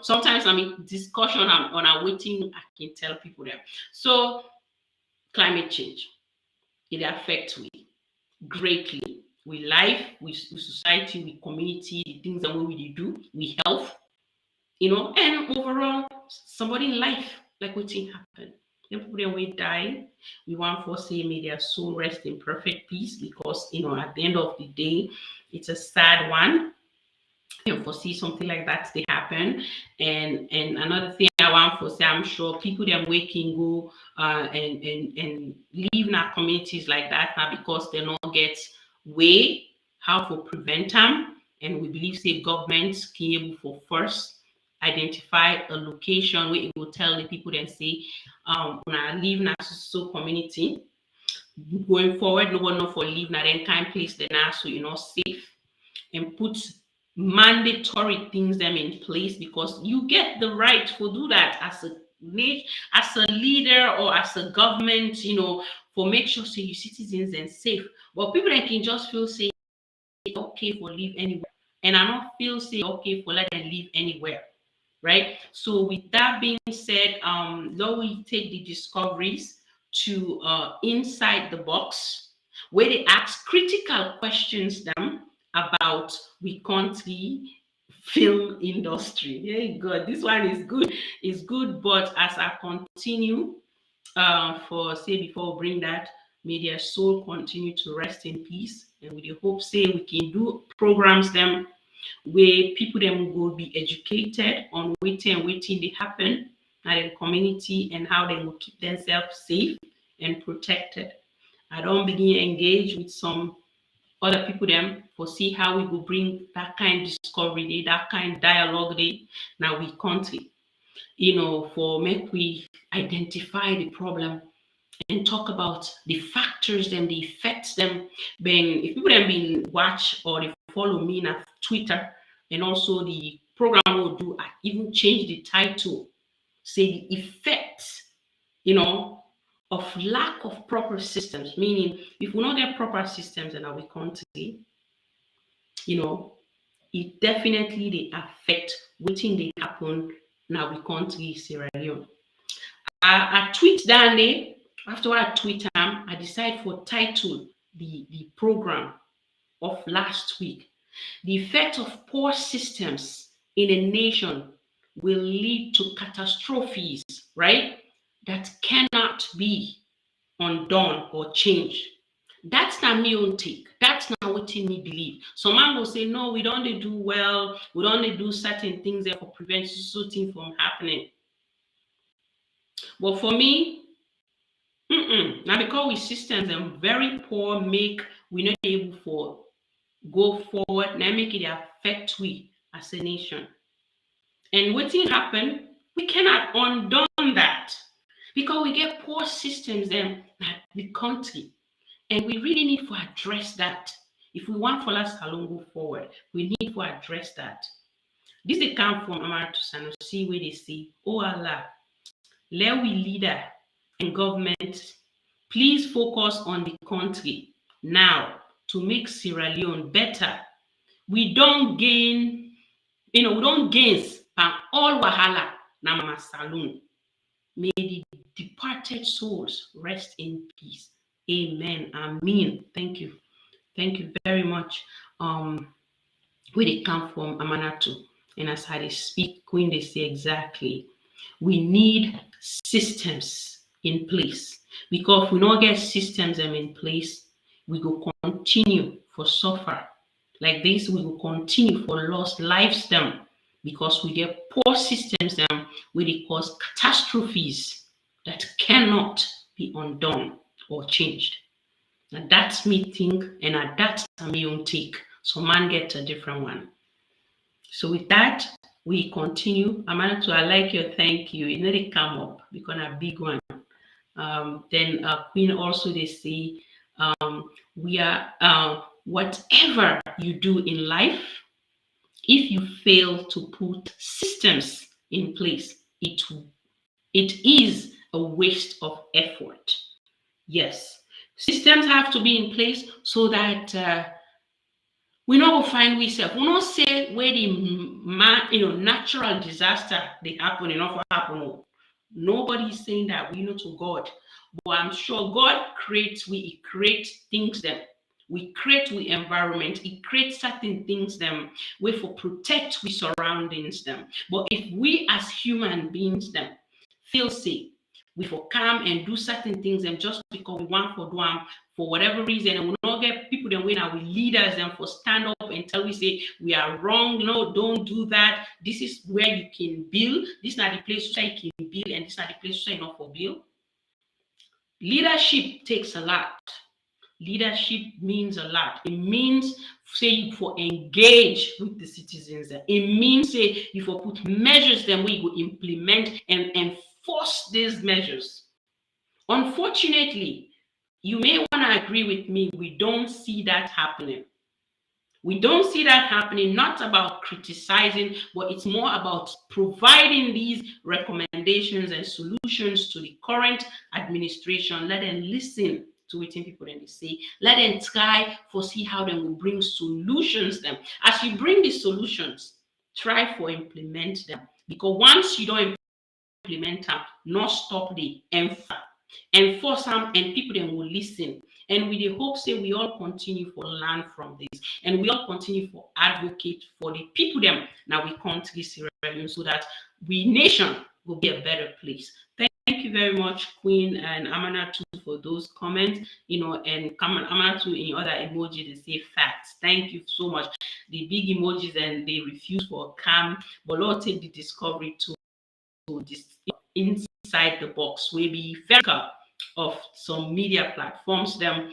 Sometimes I'm in discussion on a waiting, I can tell people that. So climate change, it affects we greatly. We life, we society, we community, the things that we do, we health, and overall, somebody in life, like what thing happen. The people that we die, we want for say may their soul rest in perfect peace, because at the end of the day, it's a sad one. Foresee something like that they happen. And another thing I want to say, I'm sure people that we can go and live in our communities like that now, because they don't get way how to prevent them. And we believe say governments can able for first identify a location where it will tell the people and say when I live in a so community going forward, no one know for live now then kind place then also safe, and put mandatory things them in place, because you get the right to do that as a leader or as a government, for make sure say your citizens and safe. But people that can just feel say okay for live anywhere, and I don't feel say okay for let them live anywhere, right? So with that being said, now we take the discoveries to inside the box, where they ask critical questions them about we country film industry. Hey God, this one is good. It's good, but as I continue for say before we bring that, may their soul continue to rest in peace. And with the hope say we can do programs them where people them will be educated on waiting they happen at the community and how they will keep themselves safe and protected. I don't begin engage with some other people them for see how we will bring that kind of discovery day, that kind of dialogue day now we country, for make we identify the problem and talk about the factors and the effects them. When if people have been watch or they follow me on Twitter, and also the program will do, I even change the title, say the effects, of lack of proper systems. Meaning, if we don't get proper systems in our country, it definitely they affect what thing they happen in our country, Sierra Leone. I tweet that day. After I tweet them, I decide for title the program of last week. The effect of poor systems in a nation will lead to catastrophes, right? That cannot be undone or changed. That's not me own take. That's not what me believe. Some man will say, no, we don't do well. We don't do certain things that will prevent certain from happening. But for me, now because we systems are very poor, make we not able for go forward, now make it affect we as a nation. And what thing happen, we cannot undo that because we get poor systems in the country. And we really need to address that. If we want for us Salone go forward, we need to address that. This they come from Amara to Sanusi where they say, oh Allah, let we leader and government please focus on the country now to make Sierra Leone better. We don't gain, we don't gain from all wahala na Mama Salone. May the departed souls rest in peace. Amen. Amen. Thank you. Thank you very much. Where they come from, Amanatu. And as I speak, when they say exactly, we need systems in place. Because if we don't get systems in place, we go continue for suffer. Like this, we will continue for lost lives them, because we get poor systems them, we cause catastrophes that cannot be undone or changed. And that's me think, and that's my own take. So man get a different one. So with that, we continue. Amanatu, I like your thank you. It nearly come up because a big one. Then Queen also they say, we are whatever you do in life, if you fail to put systems in place, it is a waste of effort. Yes, systems have to be in place so that we not go find we self. We not say where the natural disaster they happen enough what happen. Oh. Nobody is saying that we know to God, but I'm sure God creates. We create things them. We create we environment. It creates certain things them. We for protect we surroundings them. But if we as human beings them feel safe, we for come and do certain things and just because we want for do them for whatever reason, and we not get people then when our leaders and for stand up and tell we say we are wrong, no, don't do that. This is where you can build. This is not the place where you can build, and this is not the place where you not for build. Leadership takes a lot. Leadership means a lot. It means say you for engage with the citizens. It means say you for put measures then we will implement and enforce these measures. Unfortunately, you may want to agree with me, we don't see that happening. We don't see that happening, not about criticizing, but it's more about providing these recommendations and solutions to the current administration. Let them listen to what people then they say. Let them try for see how they will bring solutions them. As you bring the solutions, try for implement them. Because once you don't implement them, not stop the enforce them, and people then will listen. And with the hope say we all continue for learn from this, and we all continue for advocate for the people them now we country Sierra Leone, so that we nation will be a better place. Thank you very much, Queen and Amanatu, for those comments. And come on, Amanatu in other emoji they say facts. Thank you so much. The big emojis and they refuse for calm, but Lord take the discovery to this inside the box will be very of some media platforms them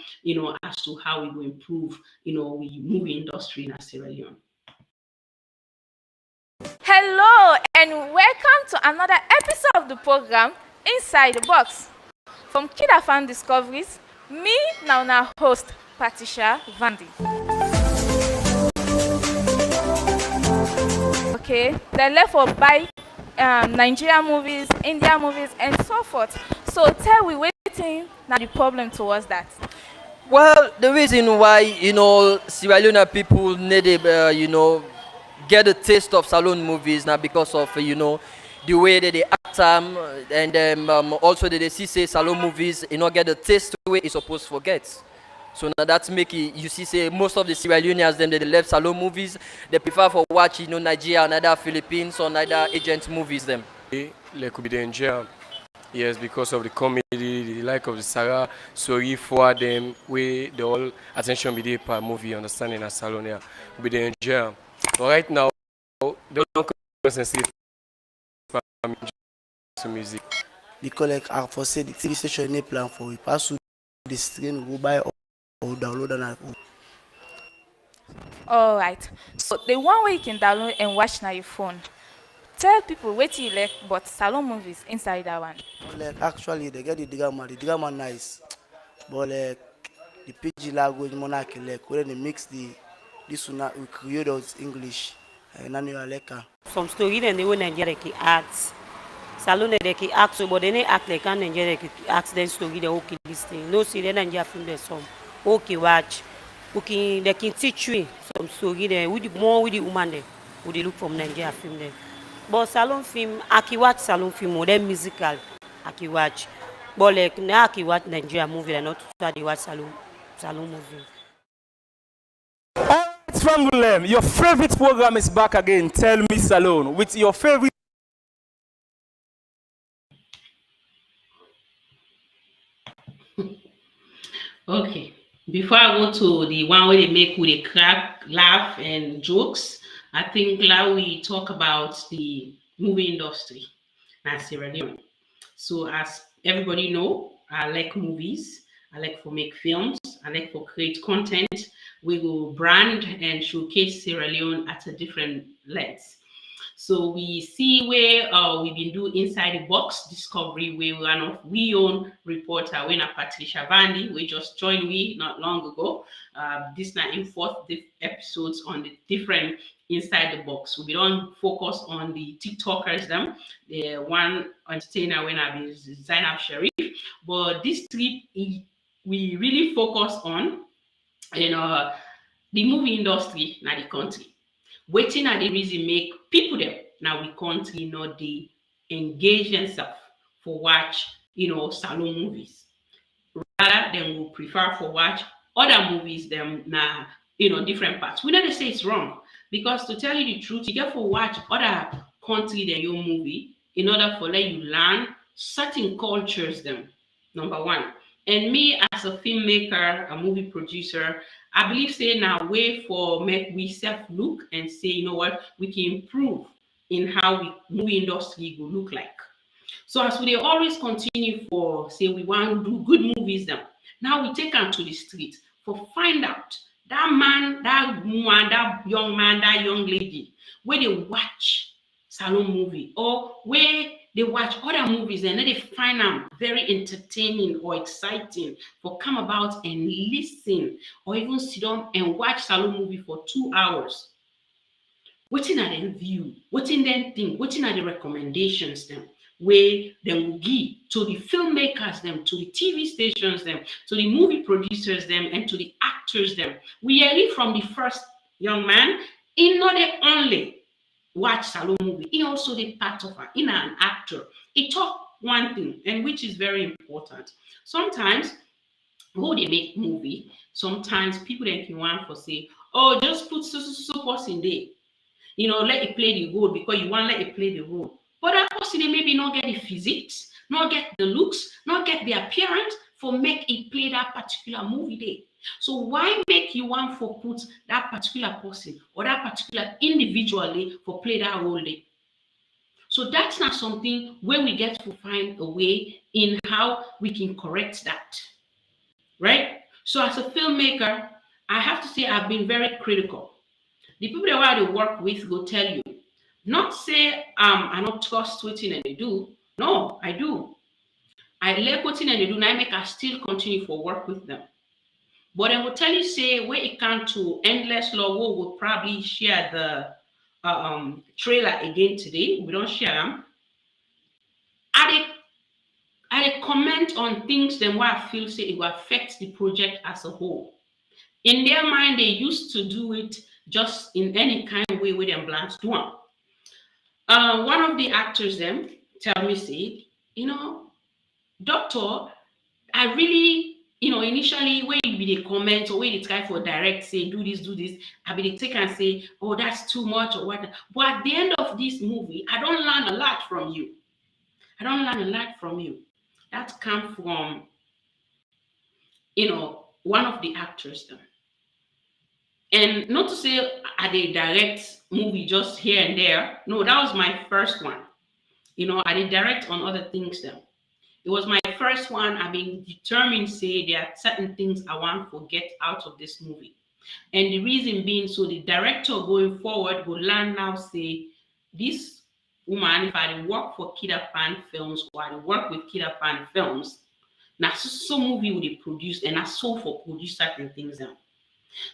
as to how we will improve we movie industry in Sierra Leone. Hello and welcome to another episode of the program Inside the Box from KID-AFAN Discoveries. Me now host Patricia Vandy. Okay, they left for buy Nigerian movies, Indian movies, and so forth. So tell we waiting now the problem towards that. Well, the reason why Sierra Leone people need get a taste of Salone movies now because of the way that they act and also that they see say Salone movies get the taste the way it's supposed to get. So now that's make it, you see say most of the Sierra Leoneans them they left Salone movies, they prefer for watch Nigeria and other Philippines or other agent movies them. Like could be danger. Yes, because of the comedy, the like of the Sarah story for them, where the whole attention be there per movie, understanding as Salone here, be danger. But right now, they don't concentrate on music. Because like I for say the TV station they plan for it, pass to the stream, go buy or download on our phone. All right. So the one way you can download and watch on your phone. Tell people what you like, but Salone movies inside that one. Like actually, they get the drama nice, but like the PG language monarchy like when they mix this one we create as English and then you like. Some story then they want Nigeria ki acts. Salone they ki act so, but they don't act like Nigeria ki acts then story they okay this thing. No see then Nigeria film there some okay watch. Okay, they can teach you some story there with the more with the woman there. Would they look from Nigeria film there? But Salone film, I watch Salone film more than musical. I watch, but like now I watch Nigeria movie and not to watch Salone movie. Alright, from your favorite program is back again. Tell Me Salone with your favorite. Okay, before I go to the one where they make with a crack, laugh, and jokes, I think now we talk about the movie industry in Sierra Leone. So as everybody know, I like movies. I like to make films. I like to create content. We will brand and showcase Sierra Leone at a different lens. So we see where we've been doing inside the box discovery where one of we own reporter when Patricia Vandy, we just joined we not long ago. This night in fourth episodes on the different inside the box. We don't focus on the TikTokers them, the one entertainer when I be Zainab Sharif, but this trip we really focus on the movie industry in the country. Waiting at the reason make people them now we country not the engage themselves for watch salon movies. Rather than will prefer for watch other movies them now different parts. We never say it's wrong because to tell you the truth, you get for watch other country than your movie in order for let you learn certain cultures them. Number one. And me as a filmmaker, a movie producer, I believe say now way for make we self look and say, you know what, we can improve in how we movie industry will look like. So as we always continue for say we want to do good movies them. Now we take them to the street for find out that man, that woman, that young man, that young lady, where they watch salon movie or where they watch other movies and then they find them very entertaining or exciting for come about and listen or even sit down and watch salon movie for 2 hours. What's in them view? What's in them think? What's in the recommendations them? Where they will give to the filmmakers them, to the TV stations them, to the movie producers them, and to the actors them. We hear it from the first young man, in not only watch salon movie, he also the part of in an actor. He talk one thing, and which is very important. Sometimes who they make movie, sometimes people that can want for say, oh, just put so person there. Let it play the role because you want let it play the role. But that person they maybe not get the physics, not get the looks, not get the appearance for make it play that particular movie day. So why make you want for put that particular person or that particular individually for play that role day? So that's not something where we get to find a way in how we can correct that. Right? So as a filmmaker, I have to say I've been very critical. The people that I work with will tell you, not say I not trust what and they do. No, I do. I like what and they do, and I make I still continue for work with them. But I will tell you, say where it comes to endless law, we will probably share the trailer again today. We don't share them. I comment on things then what I feel say it will affect the project as a whole. In their mind, they used to do it just in any kind of way with them plans do them. One of the actors them tell me, say, doctor, I really, initially when you be the comment or when you try for direct, say, do this, I be the take and say, oh, that's too much or what. But at the end of this movie, I don't learn a lot from you. That comes from, one of the actors them. And not to say I did direct movie just here and there. No, that was my first one. I did direct on other things then. It was my first one. I've been determined say there are certain things I want to get out of this movie. And the reason being, so the director going forward will learn now, say, this woman, if I work for KID-AFAN films or I work with KID-AFAN films, now so movie will be produced and I so for produce certain things now.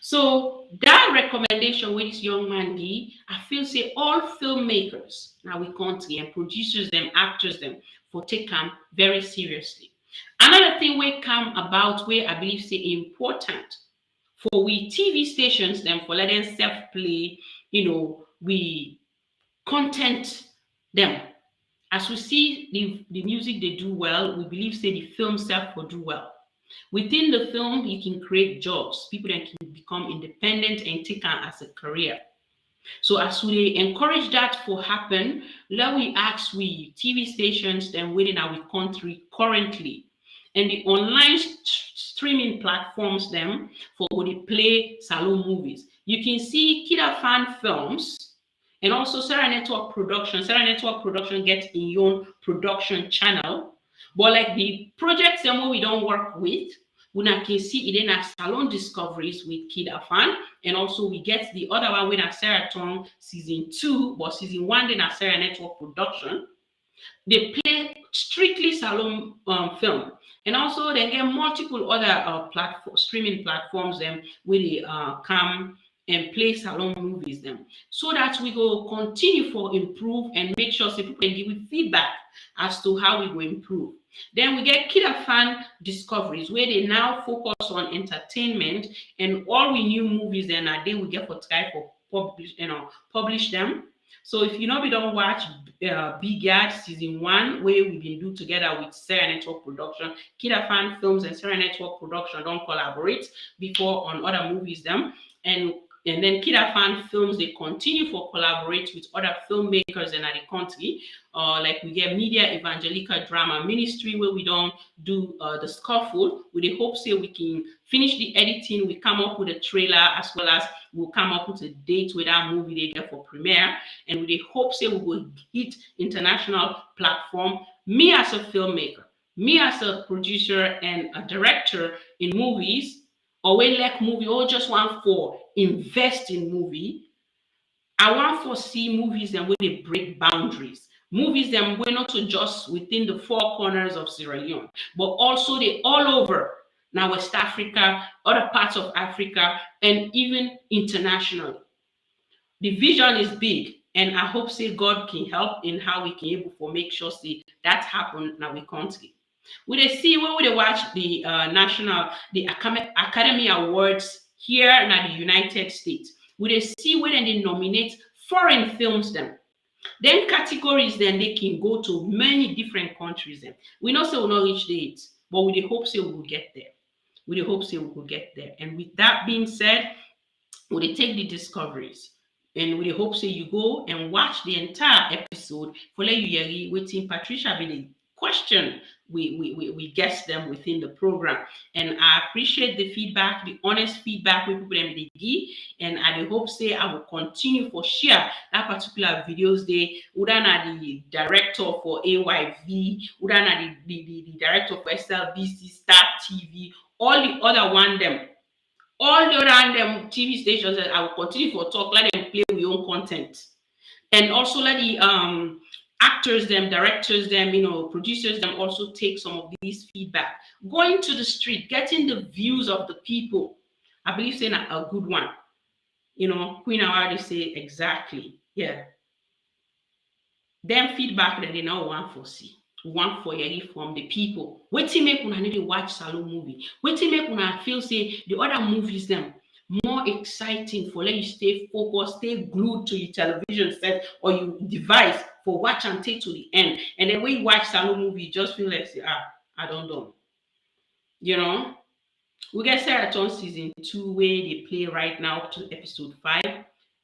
So that recommendation with this young man did, I feel say all filmmakers now we country and producers them, actors them for take them very seriously. Another thing we come about where I believe say important for we TV stations them for let them self-play, we content them. As we see the music they do well, we believe say the film self will do well. Within the film, you can create jobs. People that can become independent and take on as a career. So as we encourage that to happen, let we ask we TV stations then within our country currently and the online streaming platforms them for the play Salone movies. You can see KID-AFAN Films and also Sierra Network Production. Sierra Network Production gets in own production channel. But like the projects that we don't work with, we can see it in our Salone Discoveries with KID-AFAN, and also we get the other one with our Sierra Tong season 2, but season 1 then our Sierra Network Production. They play strictly Salone film, and also they get multiple other streaming platforms them where they come and play Salone movies them, so that we go continue for improve and make sure so people can give you feedback as to how we go improve. Then we get KID-AFAN Discoveries, where they now focus on entertainment and all we new movies then a day we get for try for publish them. So if you know we don't watch Big Yard season 1, where we've been do together with Sierra Network Production, KID-AFAN Films and Sierra Network Production don't collaborate before on other movies them, and then KID-AFAN Films, they continue for collaborate with other filmmakers in the country. Like we get Media Evangelical Drama Ministry, where we don't do the scuffle. With the hope say we can finish the editing, we come up with a trailer, as well as we'll come up with a date with our movie they get for premiere. And with the hope say we will hit international platform. Me as a filmmaker, me as a producer and a director in movies, or we like movie, or just want for invest in movie. I want to see movies and where they break boundaries. Movies them we're not just within the four corners of Sierra Leone, but also they all over now West Africa, other parts of Africa, and even internationally. The vision is big, and I hope say God can help in how we can able to make sure see that happen now we country. We they see when we watch the Academy Awards here in the United States. We they see when they nominate foreign films them. Then categories then they can go to many different countries then. We know say we'll not reach the 8, but we hope say we will get there. We hope say we will get there. And with that being said, we take the discoveries. And we hope say you go and watch the entire episode for let you hear waiting Patricia be the question we guess them within the program. And I appreciate the feedback, the honest feedback we people them they give. And I hope say I will continue for share that particular videos they Udana the director for AYV, Udana the director for SLBC, Star TV, all the other one them. All the random TV stations that I will continue for talk, let them play with your own content. And also let the actors, them, directors, them, producers, them also take some of these feedback. Going to the street, getting the views of the people. I believe saying a good one. Queen already say exactly. Yeah. Them feedback that they now want for see. One for hearing from the people. Waiting make una need to watch Salone movie. Waiting make una feel say the other movies them more exciting for let you stay focused, stay glued to your television set or your device for watch and take to the end. And then when you watch Salone movie, you just feel like say, I don't know. We get Sierra Leone season 2 where they play right now up to episode 5.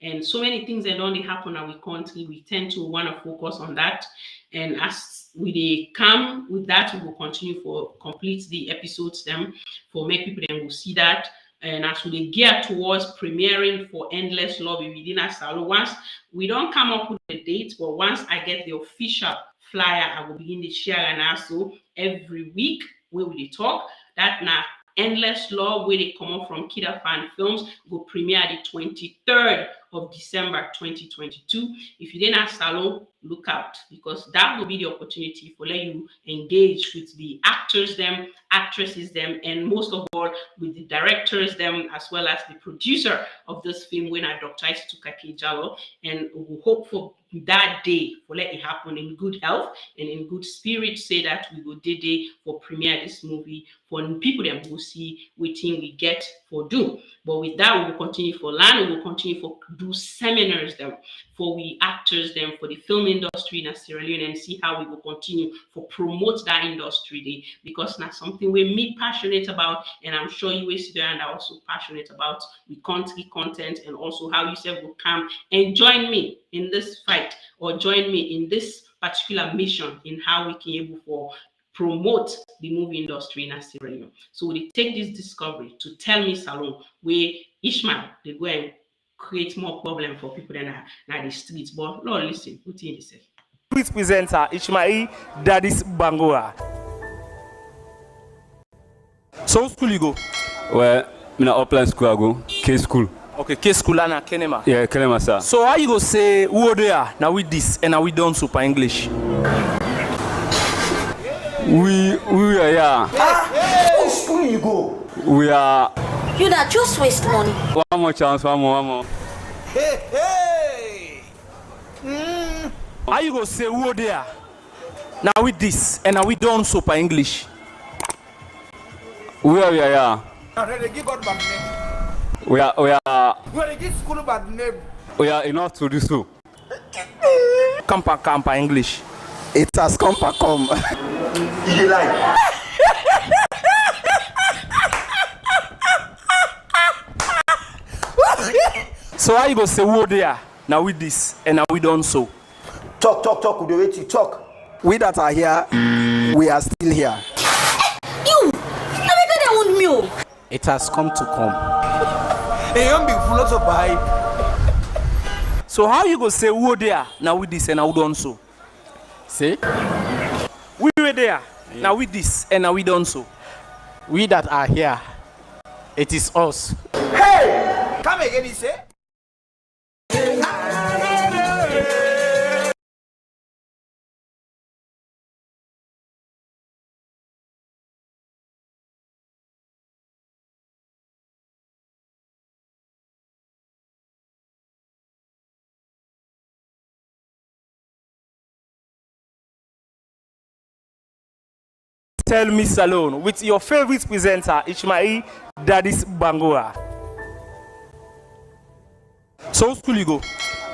And so many things that only happen in our country, we tend to want to focus on that. And as we come with that, we will continue for complete the episodes them for make people then will see that. And as we gear towards premiering for Endless Love within our salon, once we don't come up with the date, but once I get the official flyer, I will begin to share and also every week where we talk that now. Endless Love, where they come up from KID-AFAN Films, will premiere the 23rd of December 2022. If you didn't have Salone, look out, because that will be the opportunity for let you engage with the actors, them, actresses, them, and most of all with the directors, them, as well as the producer of this film, winner Dr. Isitukake Jalo. And we hope for that day for let it happen in good health and in good spirit. Say that we will day for premiere this movie for people that will see what we get for do. But with that, we will continue for learn. We will continue for do seminars them for we actors them for the film industry in Sierra Leone and see how we will continue for promote that industry day, because that's something we're me passionate about, and I'm sure you is there and are also passionate about with country content, and also how you said will come and join me in this fight or join me in this particular mission in how we can able for promote the movie industry in Sierra Leone. So they take this discovery to Tell Mi Salone, where Ishmael they go and create more problem for people than the streets. But Lord, listen, what did they say? Please presenter Ishmael Dadis Bangora. So school you go? Well, in upline school I go, K school. Okay, K school and Kenema. Yeah, Kenema sir. So how you go say who there? Now with this and now we don't super English. We are yeah. What school you go? We are. You not just waste money. One more chance, one more. Hey. How you go say who there? Now with this and now we don't super English. We are yeah. They give God bad name. We are. Where they give school bad name. We are enough to do so. Kampa English. It has come. You lie. So how you go say who there? Now with this and now we don't so. Talk. We wait to talk. We that are here, we are still here. You! I want me. It has come to come. Hey, you be full of hype. So how you go say who there? Now with this and now we don't so. See? We were there. Yeah. Now with this and now we don't so. We that are here, it is us. Hey! Come again, he say. Tell Mi Salone with your favorite presenter Ishmael Dadis Bangora. So school you go?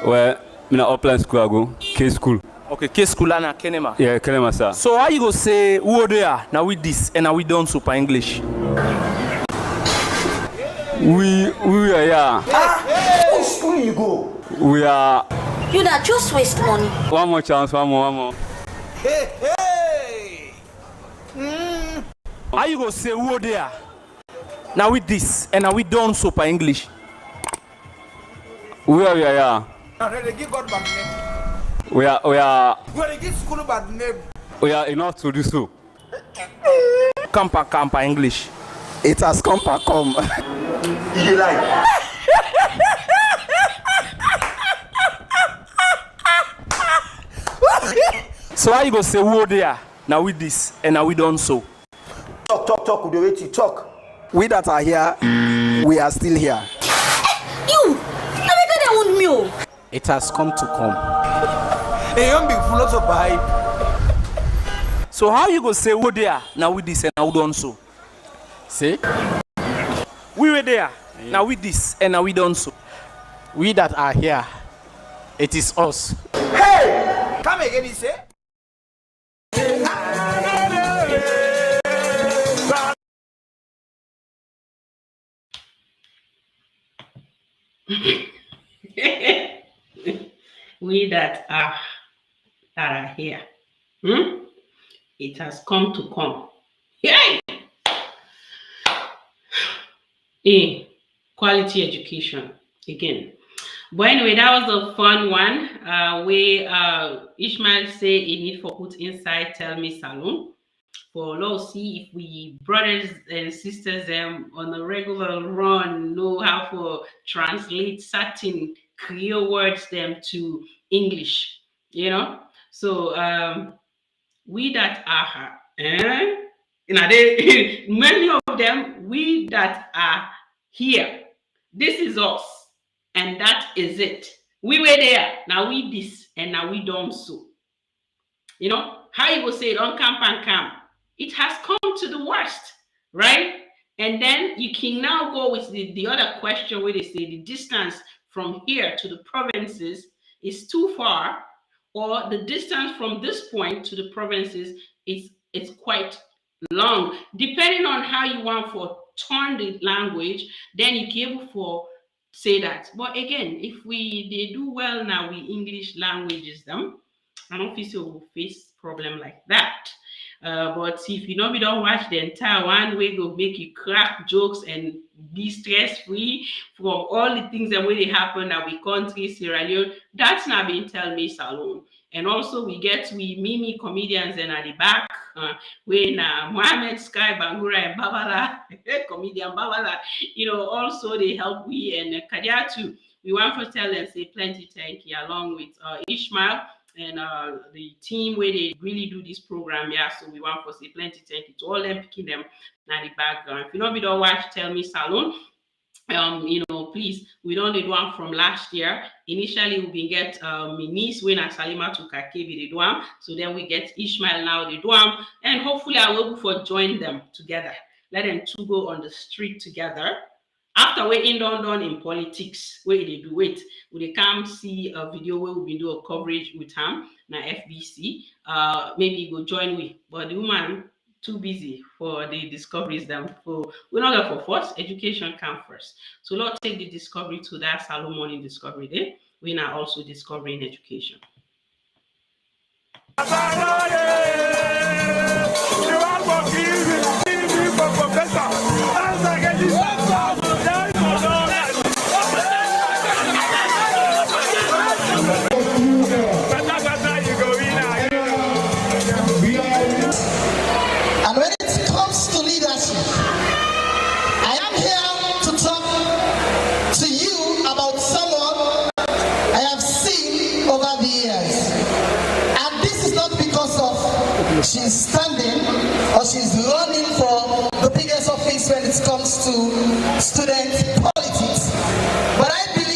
Well, in upline school I go, K school. Okay, K school and Kenema. Yeah, Kenema sir. So how you go say who there? Now with this and now we don't super English. We are yeah. What school you go? We are. You not just waste money. One more chance, one more. Hey. How you go say who there? Now with this and now we don't super English. We are yeah. They give God bad name. We are. Where they give school bad name. We are enough to do so. Kampa English. It has come. You lie. So how you go say who there? Now with this and now we don't so. Talk. We wait to talk. We that are here, we are still here. You! I want me. It has come to come. Hey, you be full of hype. So how you go say who there? Now with this and now we don't so. See? We were there. Yeah. Now with this and now we don't so. We that are here, it is us. Hey! Come again, he say. We that are here. It has come to come. Yay! Quality education again. But anyway, that was a fun one. Where Ishmael say it need for put inside Tell Mi Salone. For let's see if we brothers and sisters on a regular run know how to translate certain Creole words them to English, So we that are many of them, we that are here. This is us, and that is it. We were there, now we this, and now we don't so. How you will say don't camp and camp. It has come to the worst, right? And then you can now go with the other question where they say the distance from here to the provinces is too far, or the distance from this point to the provinces is quite long. Depending on how you want for turn the language, then you can able for say that. But again, if they do well now with English languages them, I don't feel so we'll face problem like that. But if you know we don't watch the entire one, we go make you crack jokes and be stress free from all the things that really happen at we country Sierra Leone. That's not being Tell Me Salone. And also we mimi comedians and at the back when Mohammed Sky Bangura and Babala comedian Babala, also they help we and Kadiatu. We want to tell and say plenty thank you along with Ishmael and the team where they really do this program. Yeah, so we want to say plenty thank you to all them picking them in the background. If you know we don't watch Tell Me Salone, please, we don't need one from last year. Initially, we get my niece when Salima to Kakebi the Duam. So then we get Ishmael now the Duam. And hopefully I will for join them together. Let them two go on the street together. After we in done in politics, where they do it, we come see a video where we do a coverage with him na FBC. Maybe go join we. But the woman too busy for the discoveries them. So we're not there for force. Education come first. So let's take the discovery to that Salone Morning Discovery Day. We are also discovering education. And when it comes to leadership, I am here to talk to you about someone I have seen over the years. And this is not because of she's standing or she's running for the biggest office when it comes to student politics. But I believe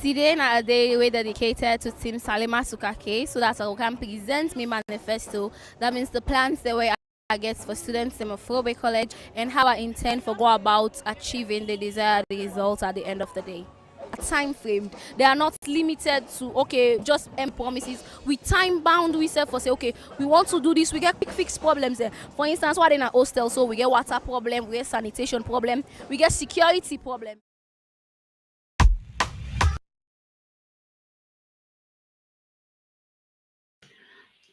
Today is a day we dedicated to Team Salima Sukake, so that I can present my manifesto. That means the plans that we get for students in Mafrobe College and how I intend to go about achieving the desired results at the end of the day. Time framed. They are not limited to just promises. We time bound. We said for say we want to do this. We get quick fix problems there. For instance, what in a hostel, so we get water problem, we get sanitation problem, we get security problem.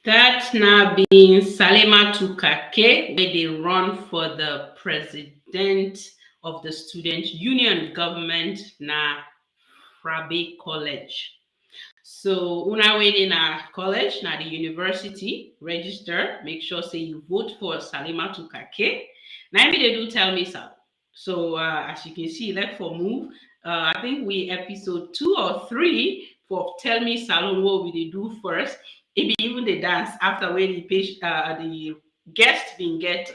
That's now being Salima Tukake, where they run for the president of the student union government na Frabe College. So una way in a college, na the university, register, make sure say you vote for Salima Tukake. Now they do Tell Me Salone. So as you can see, let's for move. I think we episode 2 or 3 for Tell Me Salone, what we they do first. It be even the dance after where the guest didn't get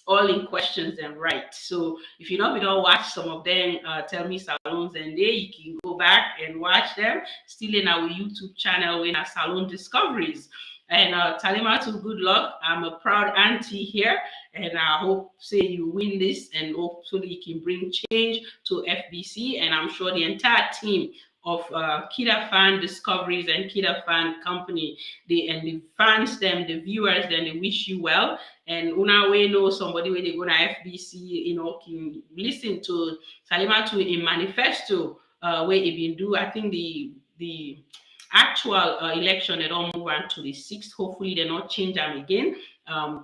all in questions and right. So if you we don't watch some of them Tell Me Salones and there, you can go back and watch them still in our YouTube channel in our Salone Discoveries. And Talimatu, good luck. I'm a proud auntie here, and I hope say you win this and hopefully you can bring change to FBC, and I'm sure the entire team of KID-AFAN Discoveries and KID-AFAN Company, the fans, them, the viewers, then they wish you well. And una we know somebody where they go to FBC, can listen to Salimatu in manifesto where it been do. I think the actual election they don't move on to the 6th. Hopefully they not change them again.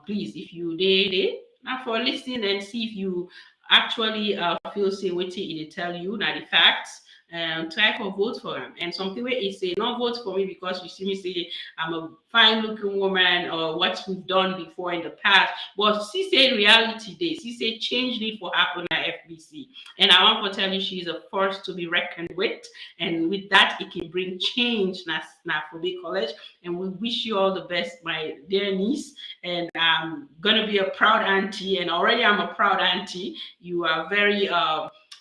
Please, if you they now for listening and see if you actually feel say what it tell you now the facts. try for vote for him. And some people say, not vote for me because you see me say I'm a fine looking woman or what we've done before in the past. But she say reality days. She say change need for happen at FBC. And I want to tell you she's a force to be reckoned with. And with that, it can bring change now for Bay College. And we wish you all the best, my dear niece. And I'm gonna be a proud auntie, and already I'm a proud auntie. You are very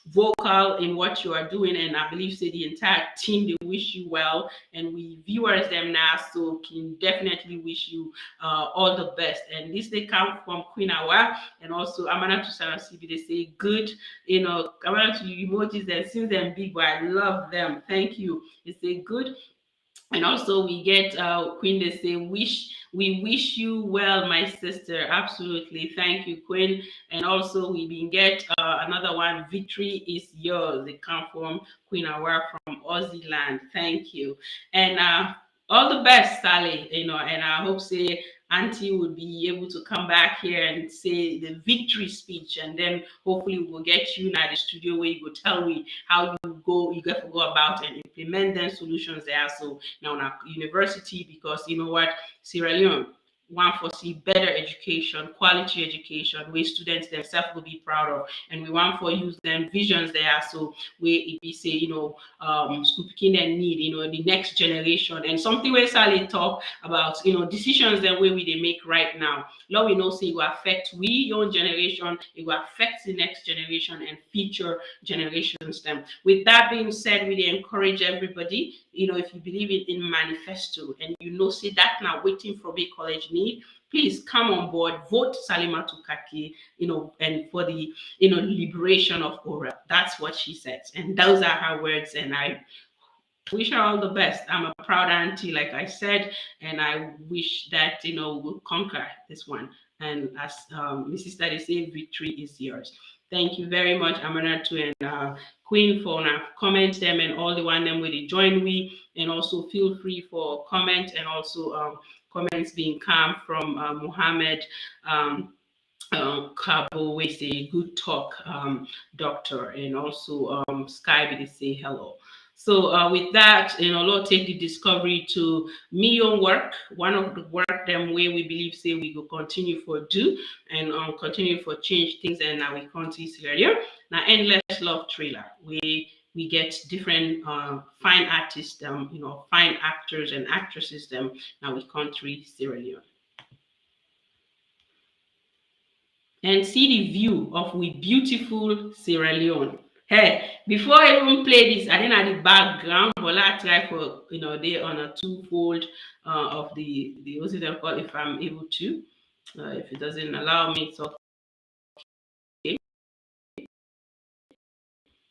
vocal in what you are doing, and I believe say the entire team they wish you well, and we viewers them now so can definitely wish you all the best. And this they come from Queen Awa, and also Amana to Sarah CB, they say good, Amana to emojis that seems them big, but I love them. Thank you. They say good. And also we get Queen, they say we wish you well, my sister. Absolutely. Thank you, Queen. And also we been get another one, victory is yours. They come from Queen Aware from Aussie land. Thank you. And all the best, Sally, and I hope say Auntie would be able to come back here and say the victory speech, and then hopefully we'll get you in the studio where you go tell me how you get to go about and implement them solutions there. So now in our university, because you know what, Sierra Leone want to see better education, quality education, where students themselves will be proud of, and we want for use them visions there. So we say, school picking and need, the next generation, and something where Sally talk about, decisions that way we they make right now. Lord, we know say it will affect we young generation, it will affect the next generation and future generations. Them. With that being said, we encourage everybody, if you believe in manifesto and say that now waiting for big college need, please come on board, vote Salima Tukaki, and for the liberation of Ora. That's what she says, and those are her words, and I wish her all the best. I'm a proud auntie, like I said, and I wish that we'll conquer this one. And as Mrs. Study said, victory is yours. Thank you very much, Amanatu and Queen, for now comment them and all the one them where they join me, and also feel free for comment and also comments being come from Muhammad Kabo, we say good talk, doctor, and also Sky, they say hello. So with that, Lord, take the discovery to me own work. One of the work them way we believe say we will continue for do and continue for change things, and now we continue here. Now endless love trailer. We get different fine artists, fine actors and actresses them. Now we country Sierra Leone. And see the view of we beautiful Sierra Leone. Hey, before I even play this, I didn't have the background, but I try for they on a twofold of the what's it called, if I'm able to. If it doesn't allow me, it's okay.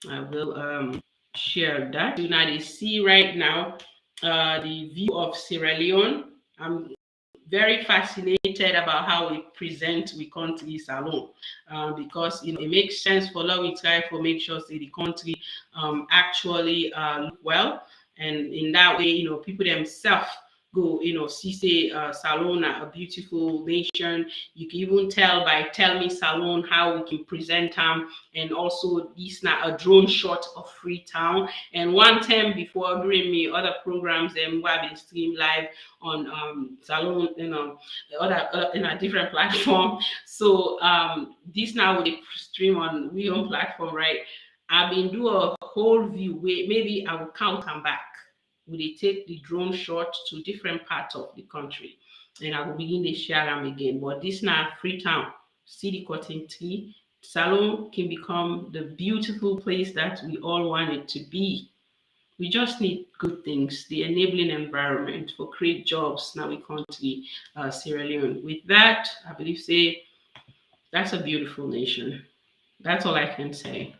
I will share that. You now see right now the view of Sierra Leone. I'm very fascinated about how we present we country Salone, because it makes sense for law we try for make sure say the country actually look well, and in that way people themselves go see say Salone a beautiful nation. You can even tell by Tell Mi Salone how we can present them, and also this now a drone shot of Freetown. And one time before during me other programs and where been stream live on Salone other in a different platform. So this now will stream on we own platform, right? I've been do a whole view where maybe I will count them back. Will they take the drone shot to different parts of the country, and I will begin to share them again. But this now Freetown, city cotton tree, Salone can become the beautiful place that we all want it to be. We just need good things, the enabling environment for create jobs now we country Sierra Leone. With that, I believe say that's a beautiful nation. That's all I can say.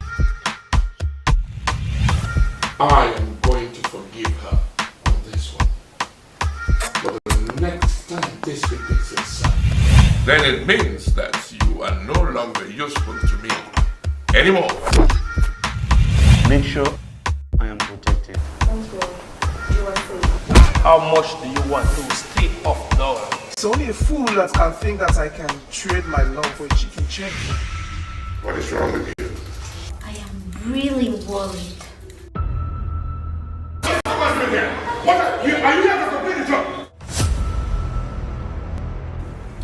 I am going to forgive her on this one. But the next time this repeats itself, then it means that you are no longer useful to me anymore. Make sure I am protected. Thank you. You are safe. How much do you want to stay off the door? It's only a fool that can think that I can trade my love for a chicken check. What is wrong with you? I am really worried. here? Are you here to complete the job?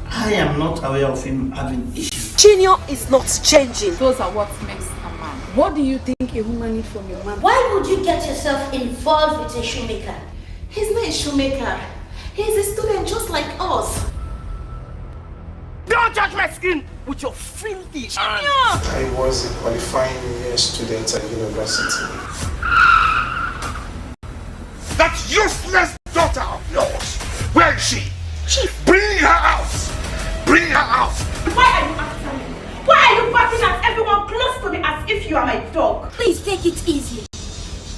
I am not aware of him having issues. Junior is not changing. Those are what makes a man. What do you think a woman needs from your man? Why would you get yourself involved with a shoemaker? He's not a shoemaker. He's a student just like us. Don't touch my skin with your filthy hands. I was a qualifying year student at university. That useless daughter of yours, where is she? Chief, bring her out! Bring her out! Why are you after me? Why are you barking at everyone close to me as if you are my dog? Please take it easy.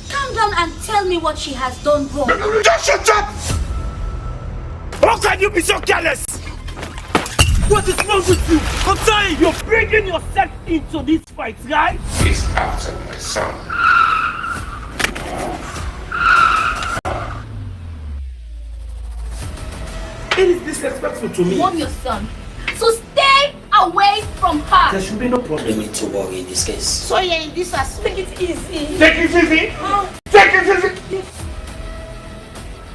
Calm down and tell me what she has done wrong. Just shut up! How can you be so careless? What is wrong with you? I'm sorry, you're bringing yourself into this fight, right? He's after my son. It is disrespectful to me. Want your son. So stay away from her. There should be no problem with to worry in this case. So you're in this as take it easy. Take it easy! Take it easy!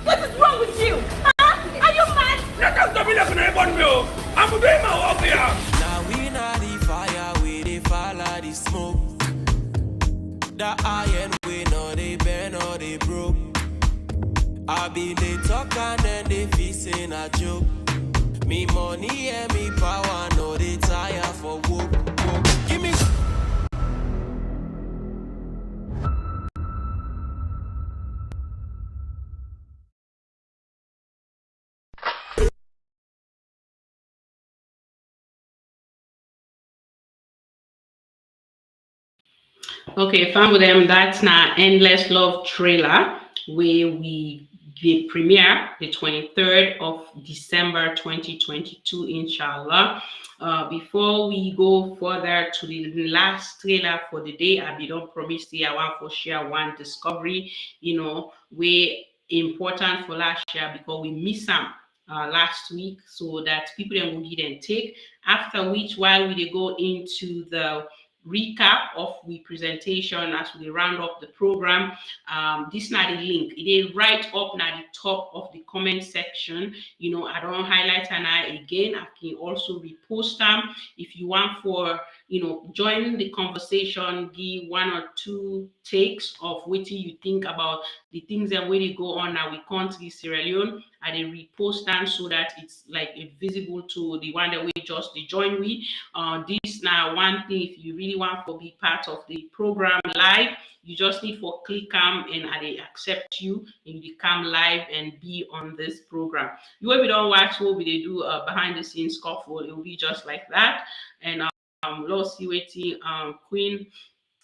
What is wrong with you? Huh? Are you mad? I'm doing my work here! Now we not the fire, we the follow the smoke. The iron we know they burn or they broke. I be they talk and then they facing a joke. Me money and me power, no they tire for work. Give me. Okay, fun with them. That's now Endless Love trailer where the premiere the 23rd of December 2022, inshallah. Before we go further to the last trailer for the day, I don't promise you I want for share one discovery, way important for last year because we missed some last week, so that people then will get and take. After which, while we go into the recap of the presentation as we round up the program, this not the link. It is right up at the top of the comment section. I don't highlight and again. I can also repost them if you want for join the conversation, give one or two takes of what you think about the things that really go on now with country Sierra Leone, and then repost them so that it's like visible to the one that we just join with. This now one thing, if you really want to be part of the program live, you just need for click and they accept you and you come live and be on this program. You will be don't watch what we do behind the scenes scuffle, it will be just like that. And let's see waiting Queen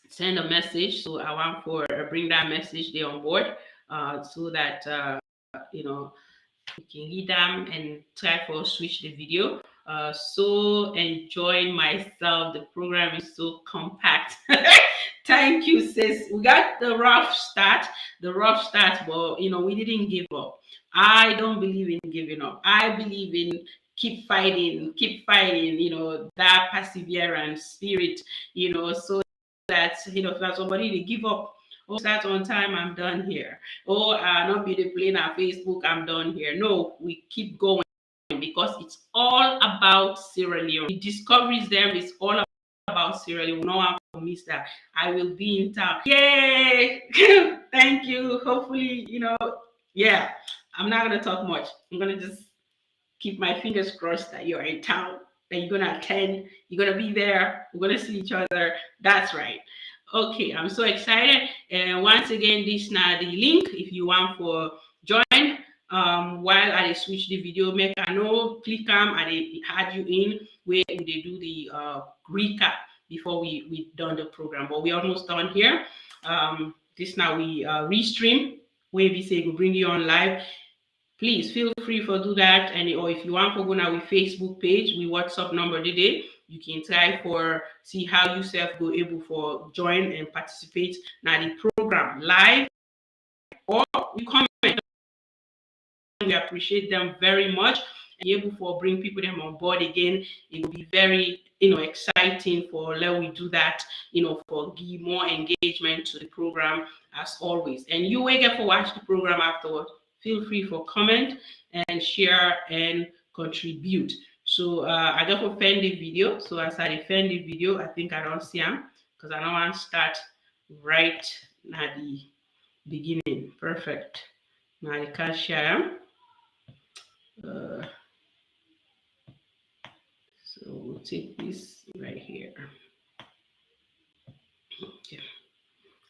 send a message, so I want for bring that message there on board so that we can read them and try for switch the video. So enjoying myself. The program is so compact. Thank you, sis. We got the rough start, but we didn't give up. I don't believe in giving up. I believe in keep fighting, that perseverance spirit, so that if somebody they give up, start on time, I'm done here. Not be the playing on Facebook, I'm done here. No, we keep going because it's all about Sierra Leone. The discoveries there is all about Sierra Leone. No one will miss that. I will be in town. Yay! Thank you. Hopefully, yeah. I'm not gonna talk much. I'm gonna just keep my fingers crossed that you're in town, that you're gonna attend, you're gonna be there, we're gonna see each other. That's right. Okay, I'm so excited. And once again, this now the link if you want for join. While I switch the video, make I know click and they add you in where they do the recap before we done the program. But we almost done here. This now we restream where we say we bring you on live. Please feel free for do that, and or if you want to go now with Facebook page, we WhatsApp number today. You can try for see how you self go able for join and participate now the program live, or you comment. We appreciate them very much. able for bring people them on board again. It will be very exciting for let we do that, for give more engagement to the program as always. And you will get for watch the program afterwards. Feel free for comment and share and contribute. So I just offend the video. So as I defend the video, I think I don't see them because I don't want to start right at the beginning. Perfect. Now I can share them. So we'll take this right here. Okay.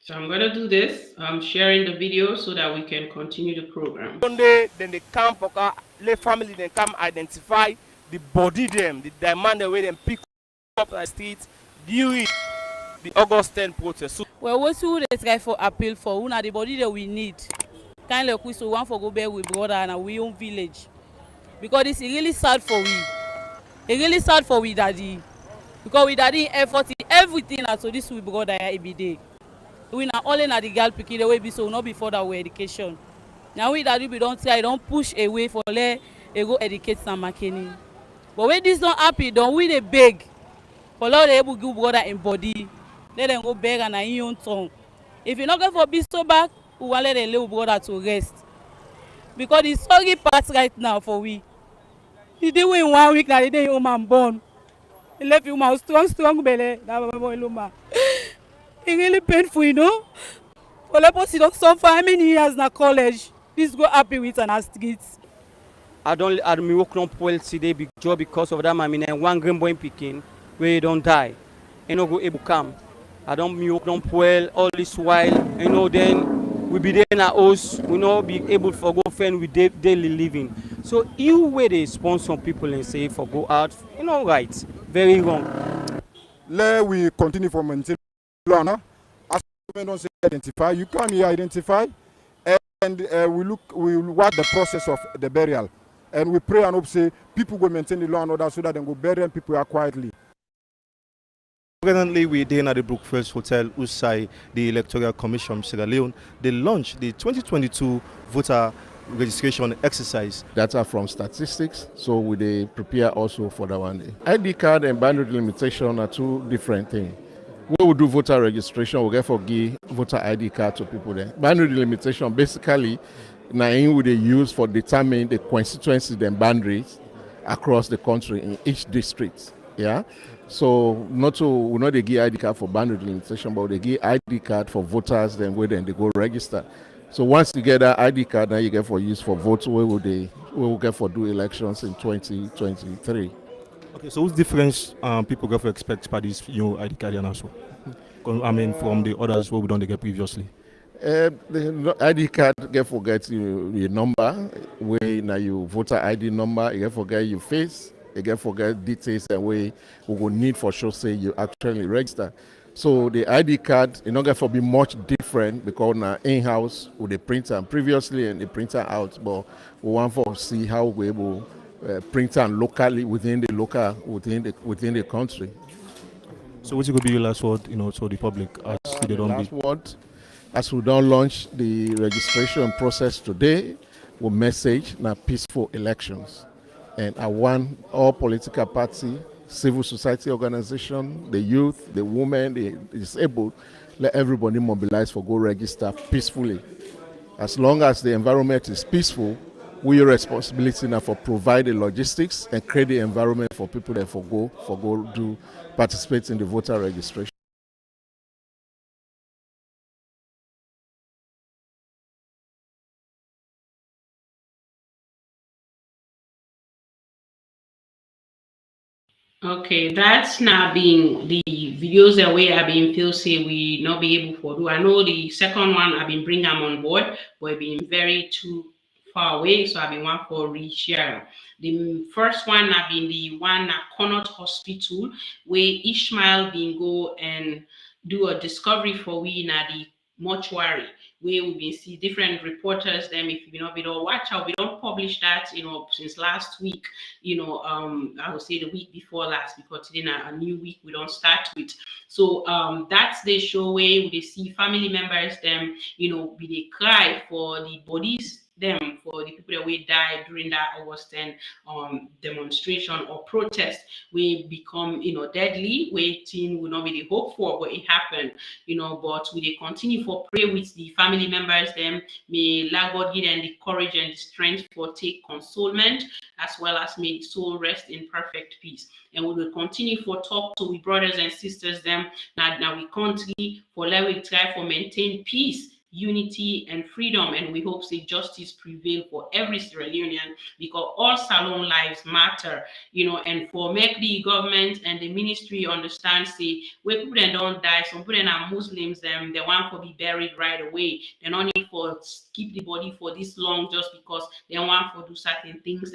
So I'm gonna do this. I'm sharing the video so that we can continue the program. One day, then they come for let family then come identify the body them, the demand the way them pick up the streets during the August 10 protest. So, well, what should they try for appeal for? Who are the body that we need? Kind of we so want for go back with brother and our own village, because it's really sad for we. It's really sad for we daddy, because we daddy effort in everything and so this we brother every day. We not only na the girl picking the way be so not before that way education. Now we daddy we don't try, don't push away for let go educate some makeni. But when this don't happen, don't we they beg for Lord they able give brother in body. Let them go beg and in own tongue. If you not go for be so back, we want let the little brother to rest. Because the sorry part right now for we. He did win 1 week now, the day woman born. He left you man strong belly. That boy Luma. It's really painful, you know. For the person don't suffer how many years na college. This go happy with an streets. I me work on well today big job because of that. I mean, one green boy picking where you don't die. You know, go able come. I don't me work on well all this while. You know, then we be there in our house. We know be able for go fend with daily living. So you where they sponsor people and say for go out, you know, right? Very wrong. Let we continue for maintain law. As we don't say identify, you come here identify, and we watch the process of the burial, and we pray and hope say people will maintain the law and order so that they go bury people are quietly. Presently, we're there at the Brookfield Hotel, Usai, the Electoral Commission of Sierra Leone. They launched the 2022 voter registration exercise. Data from statistics, so we prepare also for that one. ID card and boundary limitation are two different things. When we do voter registration, we therefore give voter ID card to people there. Boundary limitation basically now we they use for determining the constituencies and boundaries across the country in each district. Yeah. So we not they give ID card for boundary limitation, but they give ID card for voters, then where then they go register. So once you get that ID card, now you get for use for votes, where will get for do elections in 2023. Okay, so what's the difference people get for expect by this ID card and also? I mean, from the others what we don't get previously. The ID card get forget your number, where now your voter ID number, you get forget your face, you get forget details and way we will need for sure say you actually register. So the ID card is not going to be much different because now in-house with the printer and previously and the printer out, but we want to see how we able print and locally within the country. So what's going to be your last word, to the public as they don't last word, as we don't launch the registration process today, we message now peaceful elections, and I want all political parties, civil society organization, the youth, the women, the disabled, let everybody mobilize for go register peacefully. As long as the environment is peaceful, we your responsibility now for provide the logistics and create the environment for people that for go do participate in the voter registration. Okay, that's not being the videos that we have been feel say we not be able to do. I know the second one I've been bringing them on board, but being very too far away, so I've been one for reshare. The first one I've been the one at Connaught Hospital where Ishmael been go and do a discovery for we in the mortuary where we been see different reporters them if you know we don't watch out we don't publish that since last week I would say the week before last because today a new week we don't start with so that's the show where we see family members them be they cry for the bodies them for the people that we died during that August 10 demonstration or protest. We become, deadly. Waiting will not be the hope for, but it happened, but we dey continue for pray with the family members them. May God give them the courage and the strength for take consolement, as well as may the soul rest in perfect peace. And we will continue for talk to we brothers and sisters them. Now we continue for let we try for maintain peace, unity and freedom, and we hope say justice prevail for every Sierra Leonean, because all Salone lives matter, and for make the government and the ministry understand say where people then don't die, some people are Muslims, they want to be buried right away. They don't need for keep the body for this long just because they want to do certain things.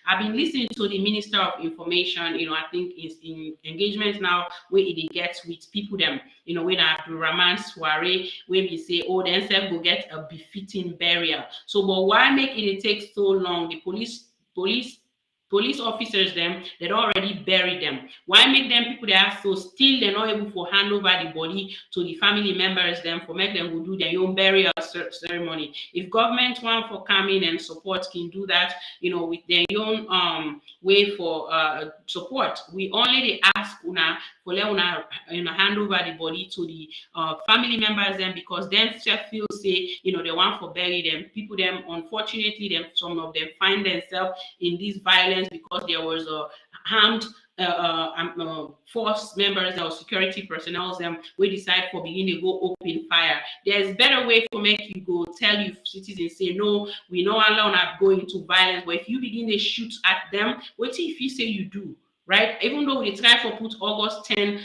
I've been listening to the Minister of Information, I think is in engagement now where it gets with people them, when Abdul Rahman soiree where we say, oh, then self go get a befitting burial. So, but why make it take so long? The police officers them they already buried them. Why make them people that are so still they're not able to hand over the body to the family members them for make them go do their own burial ceremony? If government want for come in and support can do that, with their own way for support. We only ask una for let una hand over the body to the family members them, because them feel say they want for bury them. People them unfortunately them some of them find themselves in this violence because there was a harmed force members or security personnel them we decide for begin to go open fire. There's better way for make you go tell you citizens say no, we no allow not go into violence, but if you begin to shoot at them, what if you say you do? Right? Even though we try for put August 10,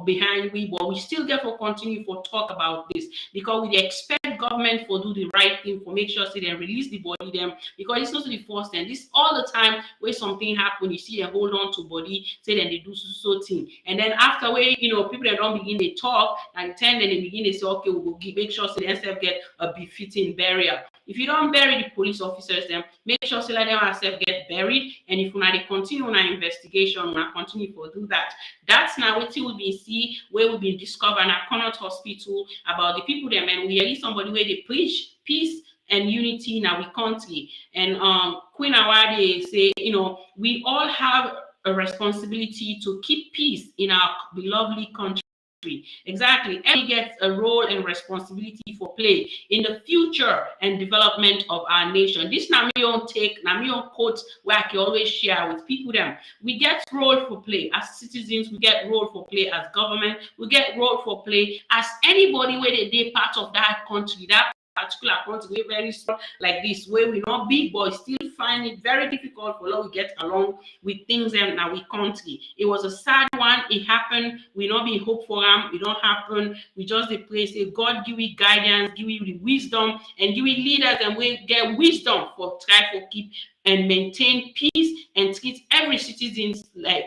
behind we, but we still get for continue for talk about this, because we expect government for do the right thing for make sure say they release the body them, because it's not the first time. This all the time where something happen, you see they hold on to body, say then they do so thing, and then after where people that don't begin they talk and then they begin they say okay, we will make sure say they themselves get a befitting burial. If you don't bury the police officers, then make sure say let them themselves get buried. And if they continue on our investigation, we continue to do that. That's now what we been see where we've been discovering at Connaught Hospital about the people there, and we are somebody where they preach peace and unity in our country. And Queen Awade say, we all have a responsibility to keep peace in our beloved country. Exactly. Everybody gets a role and responsibility for play in the future and development of our nation. This na me own take, na me own quote where I can always share with people them. We get role for play as citizens, we get role for play as government, we get role for play as anybody where they part of that country, that particular country very small like this, where we not big but still find it very difficult for us to get along with things in our country. It was a sad one. It happened. We not be hope for them. It don't happen. We just the place say God give you guidance, give you the wisdom, and give you leaders, and we get wisdom for try to keep and maintain peace and treat every citizen like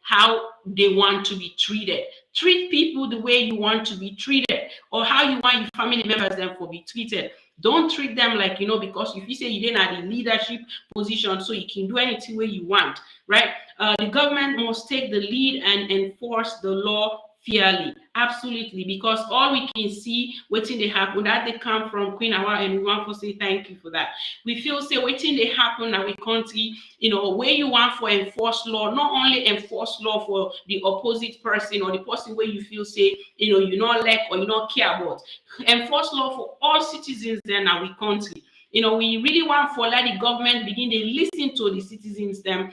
how they want to be treated. Treat people the way you want to be treated, or how you want your family members them for be treated. Don't treat them like because if you say you didn't have the leadership position, so you can do anything where you want, right? The government must take the lead and enforce the law fairly, absolutely, because all we can see waiting they happen that they come from Queen Awa, and we want to say thank you for that. We feel say waiting they happen in our country, where you want for enforce law, not only enforce law for the opposite person or the person where you feel say you not like or you not care about, enforce law for all citizens in our country. We really want for let the government begin to listen to the citizens them,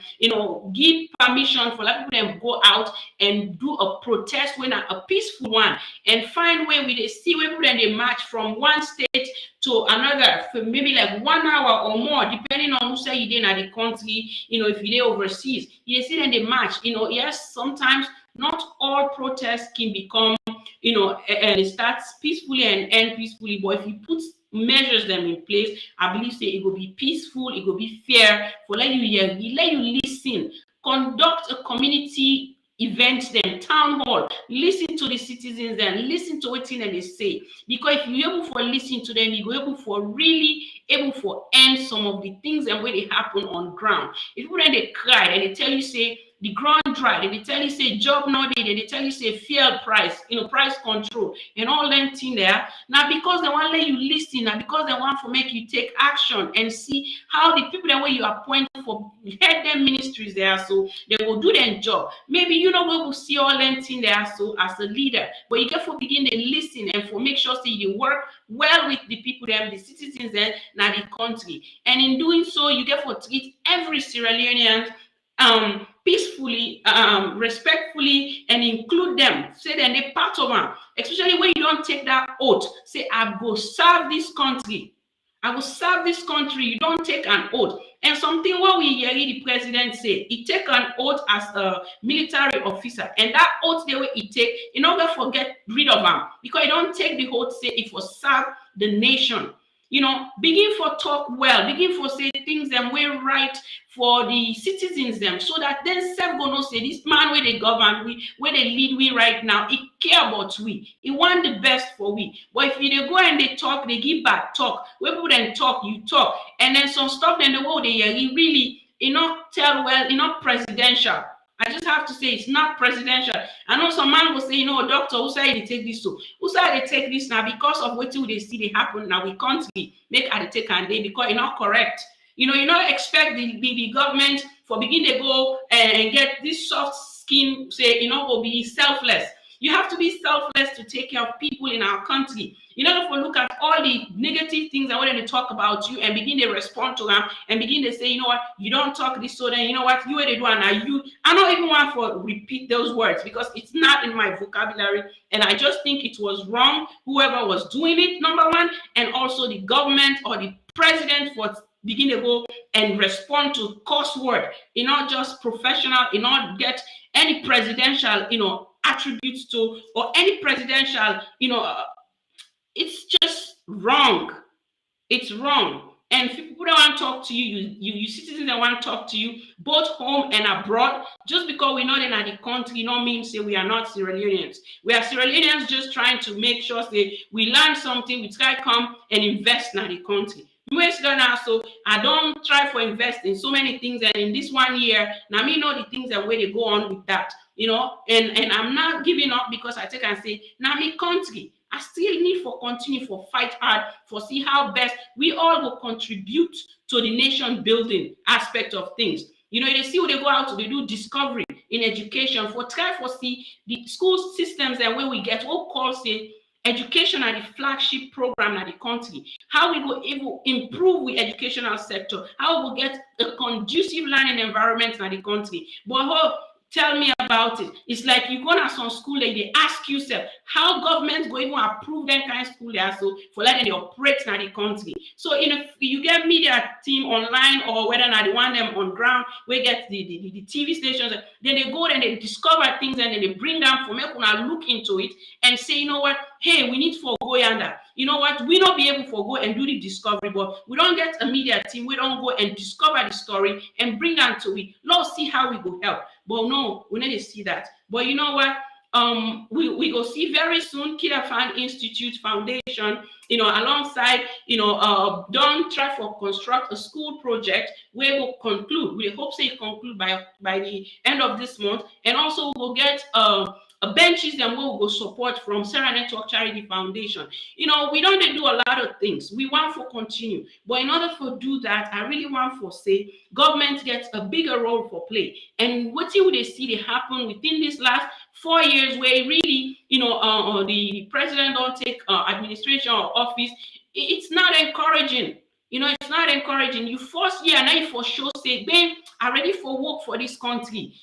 give permission for let people them go out and do a protest when a peaceful one, and find where we they see where people they march from one state to another for maybe like 1 hour or more, depending on who say you in the country, if you they overseas, you see them they march, yes, sometimes not all protests can become, and it starts peacefully and end peacefully, but if you put measures them in place, I believe say it will be peaceful, it will be fair for let you hear, let you listen, conduct a community event then, town hall, listen to the citizens and listen to what they say, because if you're able for listen to them, you're able for really able for end some of the things and where they happen on ground. If people then they cry and they tell you say the ground dry, they tell you say job not dey, they tell you say fuel price, price control and all them thing there. Now because they want let you listen, now because they want to make you take action and see how the people that way you appoint for head them ministries there, so they will do their job. Maybe you know we will see all them thing there, so as a leader, but you get for begin to listen and for make sure say you work well with the people them, the citizens and now the country. And in doing so, you get for treat every Sierra Leonean peacefully, respectfully, and include them. Say that they part of them. Especially when you don't take that oath. Say, I go serve this country. I will serve this country. You don't take an oath. And something what we hear the president say, he take an oath as a military officer. And that oath the way he take, you never forget rid of him. Because you don't take the oath, say it will serve the nation. Begin for talk well, begin for say things them way right for the citizens them, so that then self gonna say this man where they govern we, where they lead we right now, he care about we, he want the best for we. But if you they go and they talk, they give bad talk, when people then talk, you talk, and then some stuff then the way they hear, he really not tell well, not presidential. I just have to say it's not presidential. I know some man will say, doctor, who say they take this so? Who say they take this now because of what they see they happen now we country make at the take and day because it's not correct. You not expect the government for begin to go and get this soft skin, say, will be selfless. You have to be selfless to take care of people in our country. If we look at all the negative things I want to talk about you and begin to respond to them and begin to say, you don't talk this, so then you where they do and I don't even want to repeat those words because it's not in my vocabulary. And I just think it was wrong, whoever was doing it, number one, and also the government or the president for begin to go and respond to curse word, not just professional, not get any presidential, attributes to or any presidential, it's just wrong. It's wrong. And if people don't want to talk to you citizens that want to talk to you, both home and abroad, just because we're not in the country, means say we are not Sierra Leoneans. We are Sierra Leoneans just trying to make sure say we learn something, we try come and invest in the country. So I don't try for invest in so many things, and in this 1 year, now me know the things and where they go on with that, and I'm not giving up because I take and say, now me country, I still need for continue for fight hard for see how best we all will contribute to the nation building aspect of things. They see when they go out, they do discovery in education for try for see the school systems and where we get what call say education are the flagship program in the country. How we go able improve the educational sector, how we will get a conducive learning environment in the country. But tell me about it. It's like you go to some school, they ask yourself how government go even approve that kind of school there, so for letting they operate in the country. So if you get media team online or whether or not they want them on ground, we get the TV stations, then they go and they discover things and then they bring them for make una look into it and say, what, hey, we need for go yonder. What, we not be able to go and do the discovery, but we don't get a media team, we don't go and discover the story and bring them to it. Let's see how we go help. But no, we need to see that. But you know what? We go see very soon KID-AFAN Institute Foundation, alongside, don't try for construct a school project where we'll conclude. We hope say conclude by the end of this month, and also we'll get benches and we'll go support from Sarah Network Charity Foundation. We don't do a lot of things. We want to continue, but in order to do that, I really want to say government gets a bigger role for play. And what you would see they happen within this last 4 years, where really, the president don't take administration or office, it's not encouraging. It's not encouraging. You first year now you for sure say, babe, I'm ready for work for this country.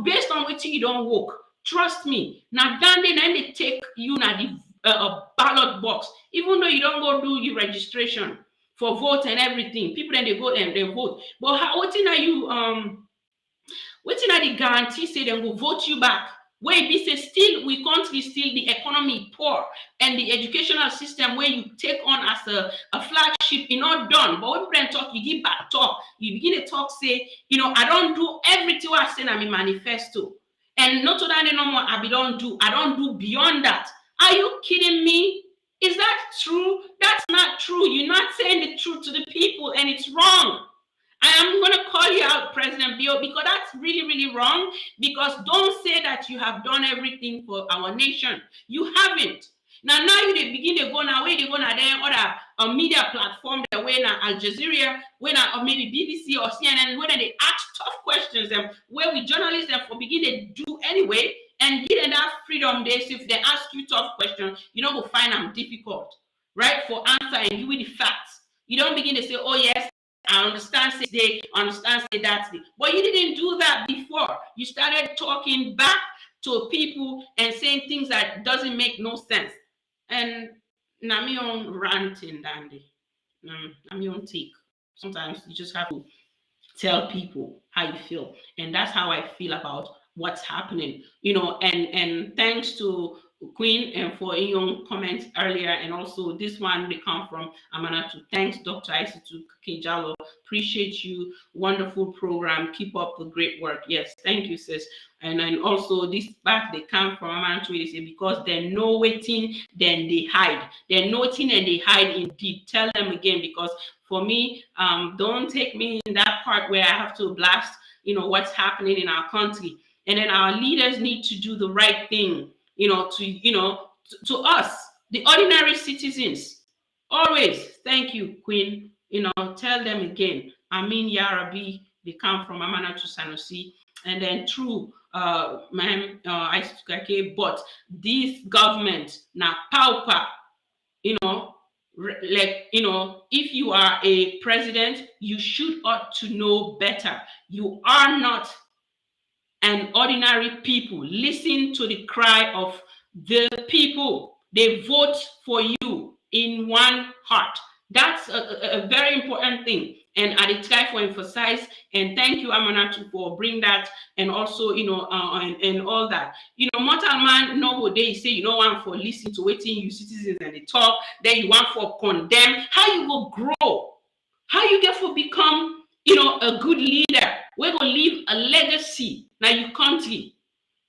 Based on what you don't work. Trust me. Now then they take you now the ballot box, even though you don't go do your registration for vote and everything. People then they go and they vote. But what are you waiting at the guarantee say they will vote you back? Where be say still we country still the economy poor and the educational system where you take on as a flagship, not done. But when people then talk, you give back talk, you begin to talk, say, I don't do everything I say in my manifesto. And not to that no more, I don't do beyond that. Are you kidding me? Is that true? That's not true. You're not saying the truth to the people, and it's wrong. I am going to call you out, President Bio, because that's really, really wrong. Because don't say that you have done everything for our nation. You haven't. Now you they begin to go now, where they go now, then other media platform, the way now Al Jazeera, when or maybe BBC or CNN, when they ask tough questions, them where we journalists them for begin to do anyway, and give them that freedom. They so if they ask you tough questions, you don't go find them difficult, right? For answer and give you the facts. You don't begin to say, oh yes, I understand say they understand say that's it. But you didn't do that before. You started talking back to people and saying things that doesn't make no sense. And now me on ranting, Dandy. I'm on take. Sometimes you just have to tell people how you feel, and that's how I feel about what's happening. And thanks to Queen and for your comments earlier, and also this one they come from Amanatu. Thanks, Dr. Isitu Kejalo. Appreciate you. Wonderful program. Keep up the great work. Yes, thank you, sis. And then also this back they come from Amanatu. They say because they're no waiting, then they hide. They're noting and they hide indeed. Tell them again, because for me, don't take me in that part where I have to blast, what's happening in our country. And then our leaders need to do the right thing, to us, the ordinary citizens. Always, thank you, Queen. Tell them again. Amin Yarabi, they come from Amana to Sanusi. And then true, ma'am, but this government now pauper, if you are a president, you should ought to know better. You are not an ordinary people. Listen to the cry of the people. They vote for you in one heart. That's a very important thing. And I try to emphasize, and thank you, Amanatu, for bringing that, and also, and all that. Mortal man, nowadays say you don't want for listen to waiting you citizens and they talk, then you want for condemn. How you will grow? How you get for become, a good leader? We're going to leave a legacy now your country.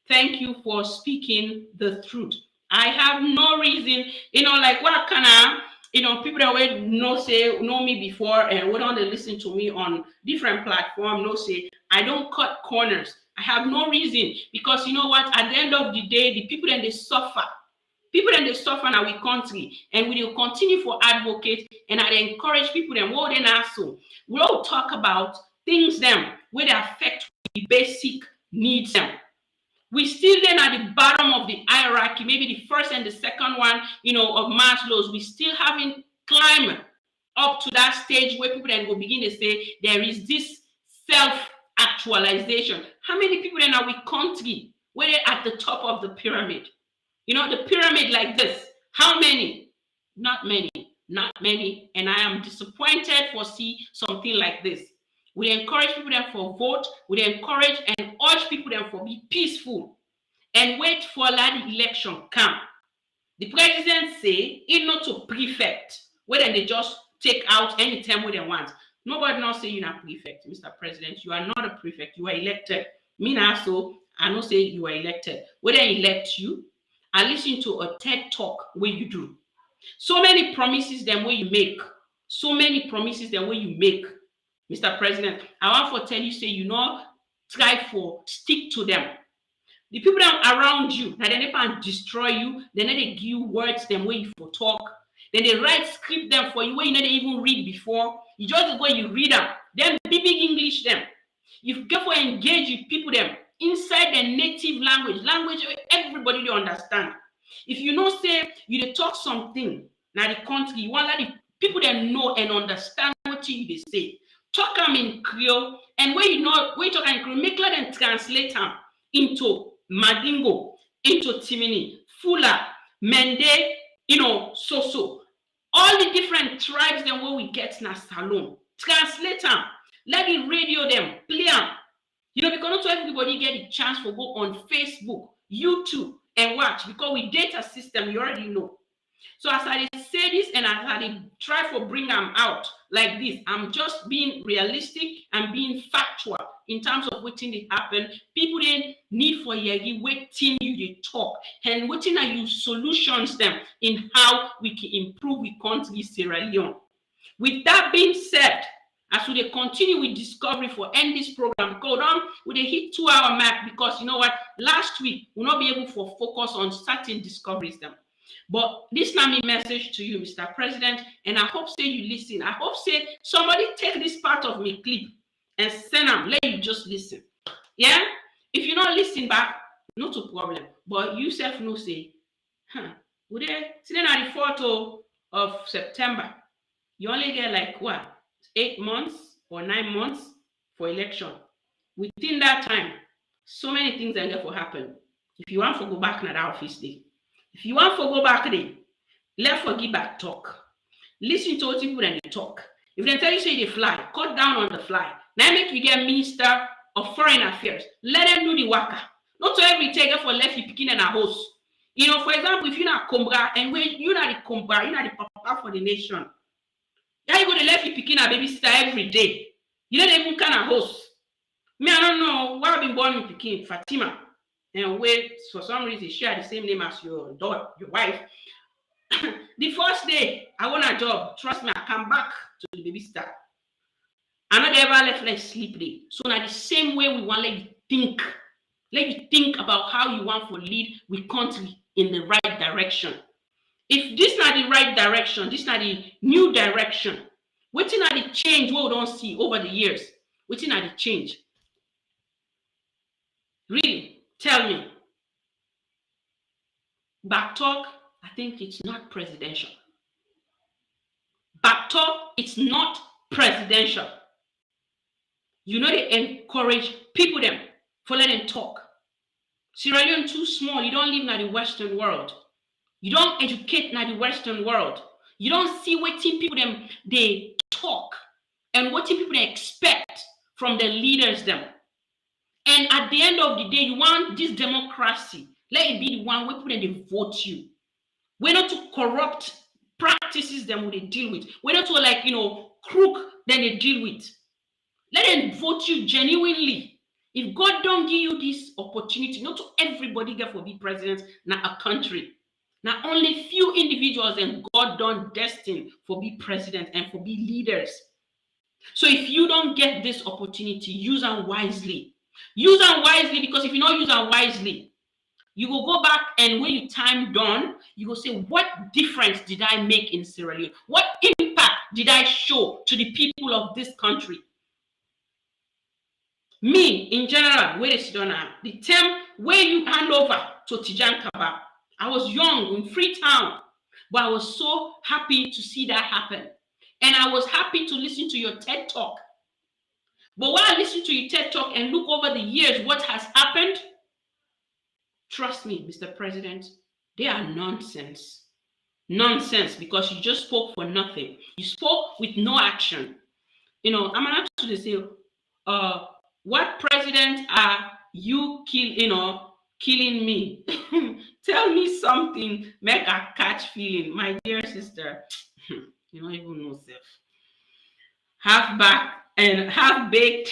Thank you for speaking the truth. I have no reason, like what can I, people that would know me before and would only listen to me on different platforms, say I don't cut corners. I have no reason, because you know what, at the end of the day, the people that they suffer. People that they suffer in our country, and we will continue for advocate, and I encourage people them what they also. We'll talk about things them where they affect the basic needs them. We still then at the bottom of the hierarchy, maybe the first and the second one, of Maslow's. We still haven't climbed up to that stage where people then will begin to say there is this self-actualization. How many people in our country where they're at the top of the pyramid? The pyramid like this. How many? Not many. Not many. And I am disappointed for see something like this. We encourage people then for vote. We encourage and urge people then for be peaceful and wait for that election come. The president say it not to prefect, where then they just take out any time where they want. Nobody now say you're not prefect, Mr. President. You are not a prefect. You are elected. Me now, so I don't say you are elected. Where they elect you, I listen to a TED talk where you do. So many promises then where you make. So many promises then where you make. Mr. President, I want to tell you, say, try for stick to them. The people that are around you, that they can destroy you, then they give you words them where you for talk. Then they write script them for you where you never even read before. You just go you read them. Then big English them. You get for engage with people them inside their native language everybody they understand. If you know say you talk something now the country, you want let the people that know and understand what you they say. Talk them in Creole, and where you talk in Creole, make let them translate them into Madingo, into Timini, Fula, Mende, so. All the different tribes then where we get na Salone. Translate them. Let the radio them, play them. Because not everybody get the chance to go on Facebook, YouTube, and watch, because with data system, you already know. So as I say this and as I try to bring them out like this, I'm just being realistic and being factual in terms of what thing happen. People didn't need for you waiting you they talk and waiting are you solutions them in how we can improve the country Sierra Leone. With that being said, As we continue with discovery for end this program, go down with a hit 2-hour mark, because you know what? Last week we'll not be able to focus on certain discoveries them. But this now my message to you, Mr. President, and I hope say you listen. I hope say somebody take this part of me clip and send them. Let you just listen. Yeah? If you not listen back, not a problem. But you self know say, would they today now the 4th of September? You only get like what? 8 months or 9 months for election. Within that time, so many things are going to happen. If you want to go back to that office day, if you want to go back there, let for give back talk. Listen to what people and they talk. If they tell you say they fly, cut down on the fly. Now make you get Minister of Foreign Affairs. Let them do the waka. Not to every take for left you picking in a house. You know, for example, if you're not Combra and when you're not the Combra, you're not the papa for the nation. Yeah, you go to left you picking a babysitter every day. You don't even kind of host. Me, I don't know why I've been born with Pekin, Fatima. And wait, for some reason, share the same name as your daughter, your wife. The first day I want a job, trust me, I come back to the babysitter. I not ever left like sleep day. So now the same way we want let you think about how you want to lead with country in the right direction. If this not the right direction, this not the new direction, what's not the change what we don't see over the years? What's not the change? Really, tell me. Back talk, I think it's not presidential. Back talk, it's not presidential. You know they encourage people them for let them talk. Sierra Leone too small. You don't live in the Western world. You don't educate in the Western world. You don't see what people them they talk and what people they expect from the leaders them. And at the end of the day, you want this democracy. Let it be the one where people they vote you. We're not to corrupt practices them they deal with. We're not to crook then they deal with. Let them vote you genuinely. If God don't give you this opportunity, not to everybody get for be president in a country. Now only few individuals and God don't destine for be president and for be leaders. So if you don't get this opportunity, use them wisely. Use them wisely, because if you don't use them wisely, you will go back and when your time done, you will say, what difference did I make in Sierra Leone? What impact did I show to the people of this country? Me, in general, where is Donna? The term where you hand over to Tijan Kaba. I was young in Freetown, but I was so happy to see that happen. And I was happy to listen to your TED Talk. But while I listen to your TED Talk and look over the years what has happened, trust me, Mr. President, they are nonsense. Nonsense, because you just spoke for nothing. You spoke with no action. You know, I'm not to say, what president are you killing me? Tell me something, make a catch feeling. My dear sister, you don't even know self. Half back and half baked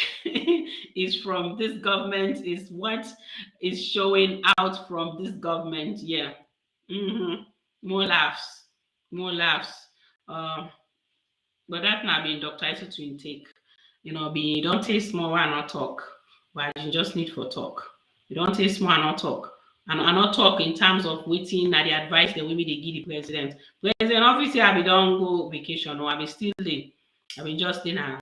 is from this government, is what is showing out from this government. Yeah. More laughs. But that not being doctorized to intake. You know, don't taste more and not talk. But you just need for talk. You don't taste more and not talk. And I not talk in terms of waiting at the advice that we they give the president. President, obviously, I don't go vacation or I be still there. I be just in a.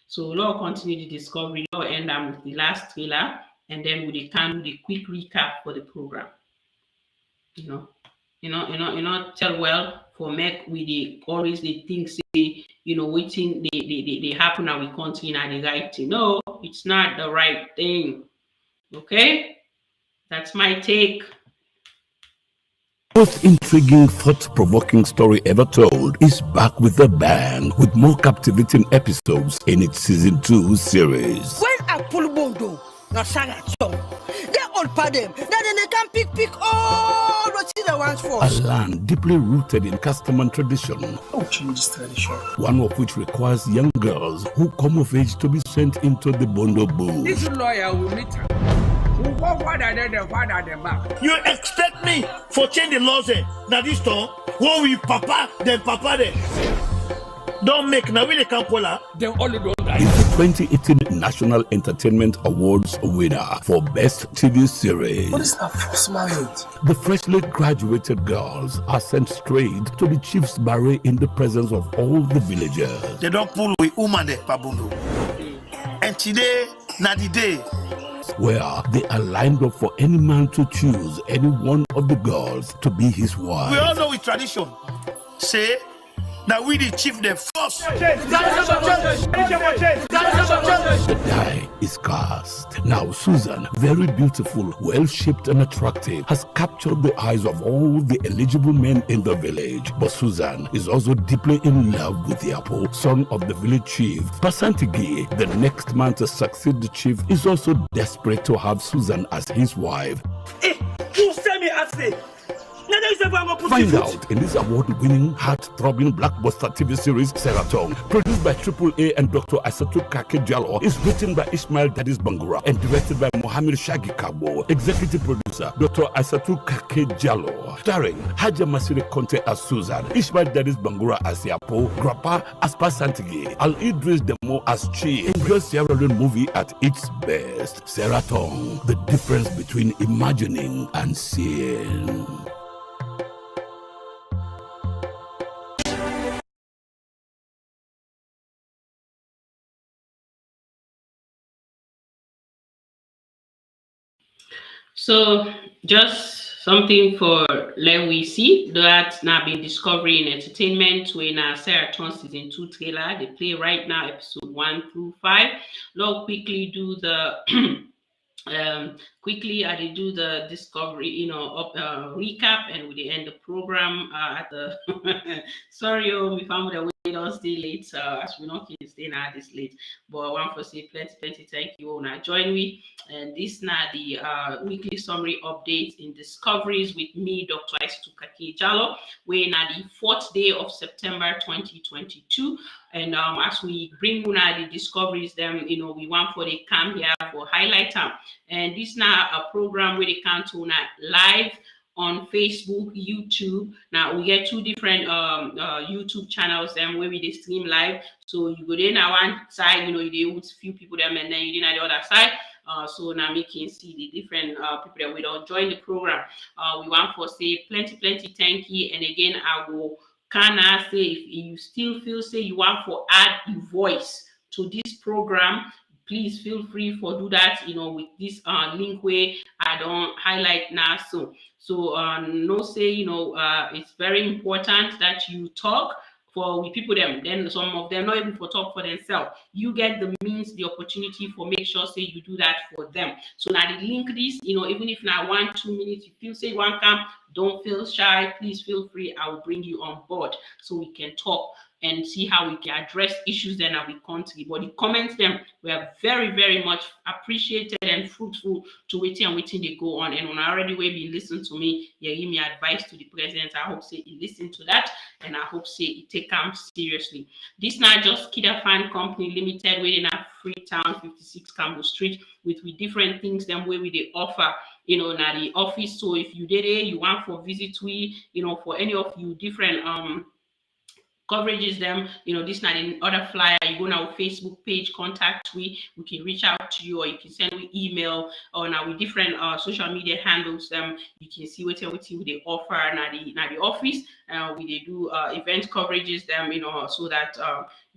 So we'll continue the discovery. We'll end up with the last trailer, and then we can do the quick recap for the program. You know, tell well for make we the always the things say, waiting they happen and we continue at the right thing. No, it's not the right thing. Okay? That's my take. Most intriguing, thought-provoking story ever told is back with a bang, with more captivating episodes in its season 2 series. When I pull bondo, now saga chong, they all part them. Then they can pick all what they want for. A land deeply rooted in custom and tradition. Oh, change this tradition. One of which requires young girls who come of age to be sent into the bondo booth. This lawyer will meet her. You expect me for change the laws now this time? When we papa, then papa then. Don't make now we can't pull her. Then all you don't 2018 National Entertainment Awards winner for Best TV Series. What is that first marriage? The freshly graduated girls are sent straight to the chief's barrack in the presence of all the villagers. They don't pull with woman there, Pabundo. And today, not the day. Where they are lined up for any man to choose any one of the girls to be his wife. We all know with tradition. Say, now we the chief the first. The die is cast. Now Susan, very beautiful, well-shaped and attractive, has captured the eyes of all the eligible men in the village. But Susan is also deeply in love with Yapo, son of the village chief. Pasantigi, the next man to succeed the chief, is also desperate to have Susan as his wife. Hey, who send me after? Find out in this award-winning, heart-throbbing blockbuster TV series, Seraton, produced by AAA and Dr. Aissatou Kake Jallow, is written by Ismail Dadis Bangura and directed by Mohamed Shagi Kabo. Executive producer, Dr. Aissatou Kake Jallow. Starring Haja Masire Conte as Susan, Ismail Dadis Bangura as Yapo, Grappa as Pasantigi, Al-Idris Demo as Chi. Enjoy Sierra Leone movie at its best. Seraton, the difference between imagining and seeing. So just something for let we see that now be discovery in entertainment when Seraton season 2 trailer they play right now episode 1 through 5. Now quickly do the quickly I did do the discovery recap and we end the program at the sorry we found that we don't stay late as we not can stay now this late, but I want to say plenty thank you all now join me. And this now the weekly summary updates in discoveries with me, Dr. Aissatou Kake Jallow. We're now the 4th day of September 2022. And as we bring una the discoveries, them we want for they come here for highlight time. And this now a program where they come to una live on Facebook, YouTube. Now we get 2 different YouTube channels them where we they stream live. So you go there now one side, you deal with few people them, and then you did on the other side. So now we can see the different people that we don't join the program. We want for say plenty thank you. And again, I will can I say if you still feel say you want for add your voice to this program, please feel free for do that with this link where I don't highlight now. So no say it's very important that you talk for with people them, then some of them not able to talk for themselves. You get the means, the opportunity for make sure say you do that for them. So now the link this, even if now 1-2 minutes you feel say you want come, don't feel shy, please feel free. I will bring you on board so we can talk and see how we can address issues then our country. But the comments them were very much appreciated and fruitful to waiting they go on. And when I already will be listening to me, you give me advice to the president. I hope say you listen to that, and I hope say you take them seriously. This not just KID-AFAN Company Limited, where in a Freetown 56 Campbell Street with different things them where we they offer. Now the office. So if you did it, you want for visit we, for any of you different coverages them, this not in other flyer, you go now Facebook page, contact we can reach out to you, or you can send we email, or now with different social media handles them, you can see what they offer now the office. We they do event coverages them, so that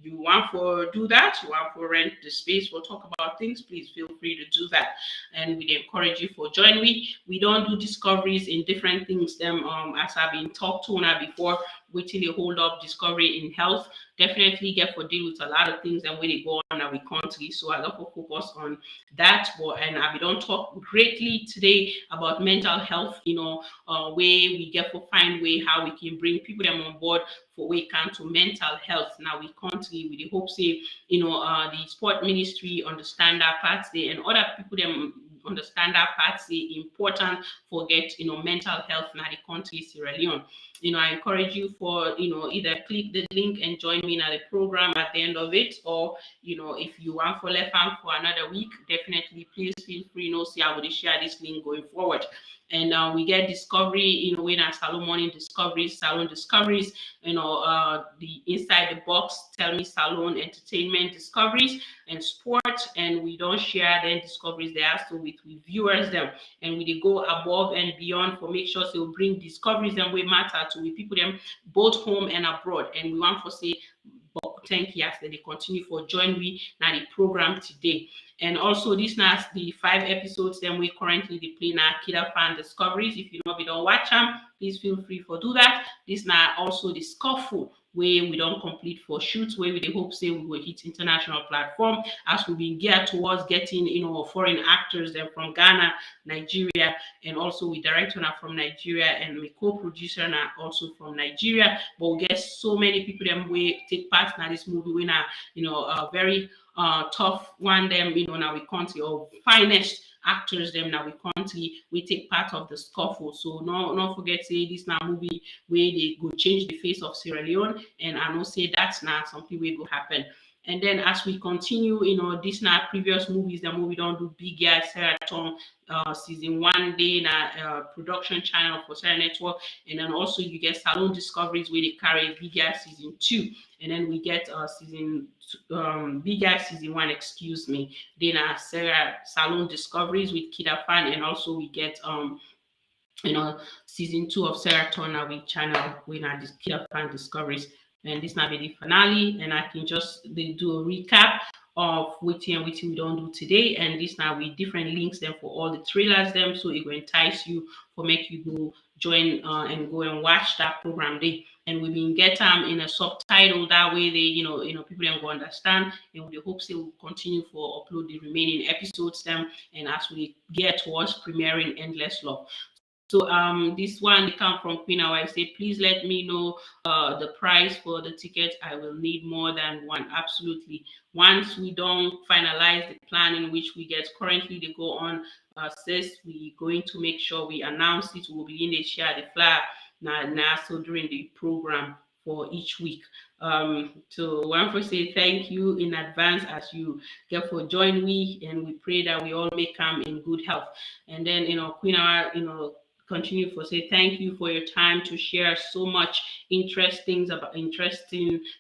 you want for do that, you want for rent the space for talk about things, please feel free to do that. And we encourage you for join we don't do discoveries in different things them as I've been talked to now before, waiting they hold up discovery in health. Definitely get for deal with a lot of things and where they go on our country. So I love to focus on that. And we don't talk greatly today about mental health, where we get for find way how we can bring people them on board for we can to mental health. Now we country with the hope say, the sport ministry understand that parts there and other people them understand that parts the important for get mental health in the country Sierra Leone. I encourage you for either click the link and join me in the program at the end of it, or if you want for left hand for another week, definitely please feel free see I will share this link going forward. And we get discovery, in our Salone Morning Discoveries, Salone Discoveries, the Inside the Box, Tell Mi Salone Entertainment Discoveries, and Sports. And we don't share then discoveries there, so with viewers them, and we they go above and beyond for make sure so we bring discoveries and we matter to we people them both home and abroad. And we want to say thank you as they continue for join we now the program today. And also this now the 5 episodes then we currently they play now KID-AFAN Discoveries. If you know we don't watch them, please feel free for do that. This now also the scuffle where we don't complete for shoots, where we they hope say we will hit international platform as we been geared towards getting foreign actors then from Ghana, Nigeria, and also we director now from Nigeria, and we co-producer now also from Nigeria. But we get so many people them we take part in this movie. We now a very tough one them now we country of finest actors them now we country we take part of the scuffle. So not forget say this now movie where they go change the face of Sierra Leone, and I know say that's not something will go happen. And then as we continue, this now previous movies, the movie don't do big guys, Sarah Tom, season 1 day na production channel for Sarah Network, and then also you get Salone Discoveries where they carry big guys season 2, and then we get big guys season 1, excuse me. Then Sarah Salone Discoveries with KID-AFAN, and also we get season 2 of Sarah Turner with channel with this KID-AFAN Discoveries. And this now be the finale, and I can just do a recap of which we don't do today. And this now with different links then for all the trailers them, so it will entice you for make you go join and go and watch that program day. And we will get them in a subtitle, that way they people can go understand, and we hope they will continue for upload the remaining episodes them, and as we get towards premiering Endless Love. So this one come from Queen I say, please let me know the price for the ticket. I will need more than one. Absolutely. Once we don't finalize the plan in which we get currently, they go on says we going to make sure we announce it. We'll begin to share the flyer now so during the program for each week. So one for say thank you in advance as you get for join me, and we pray that we all may come in good health. And then Queen continue for say thank you for your time to share so much interesting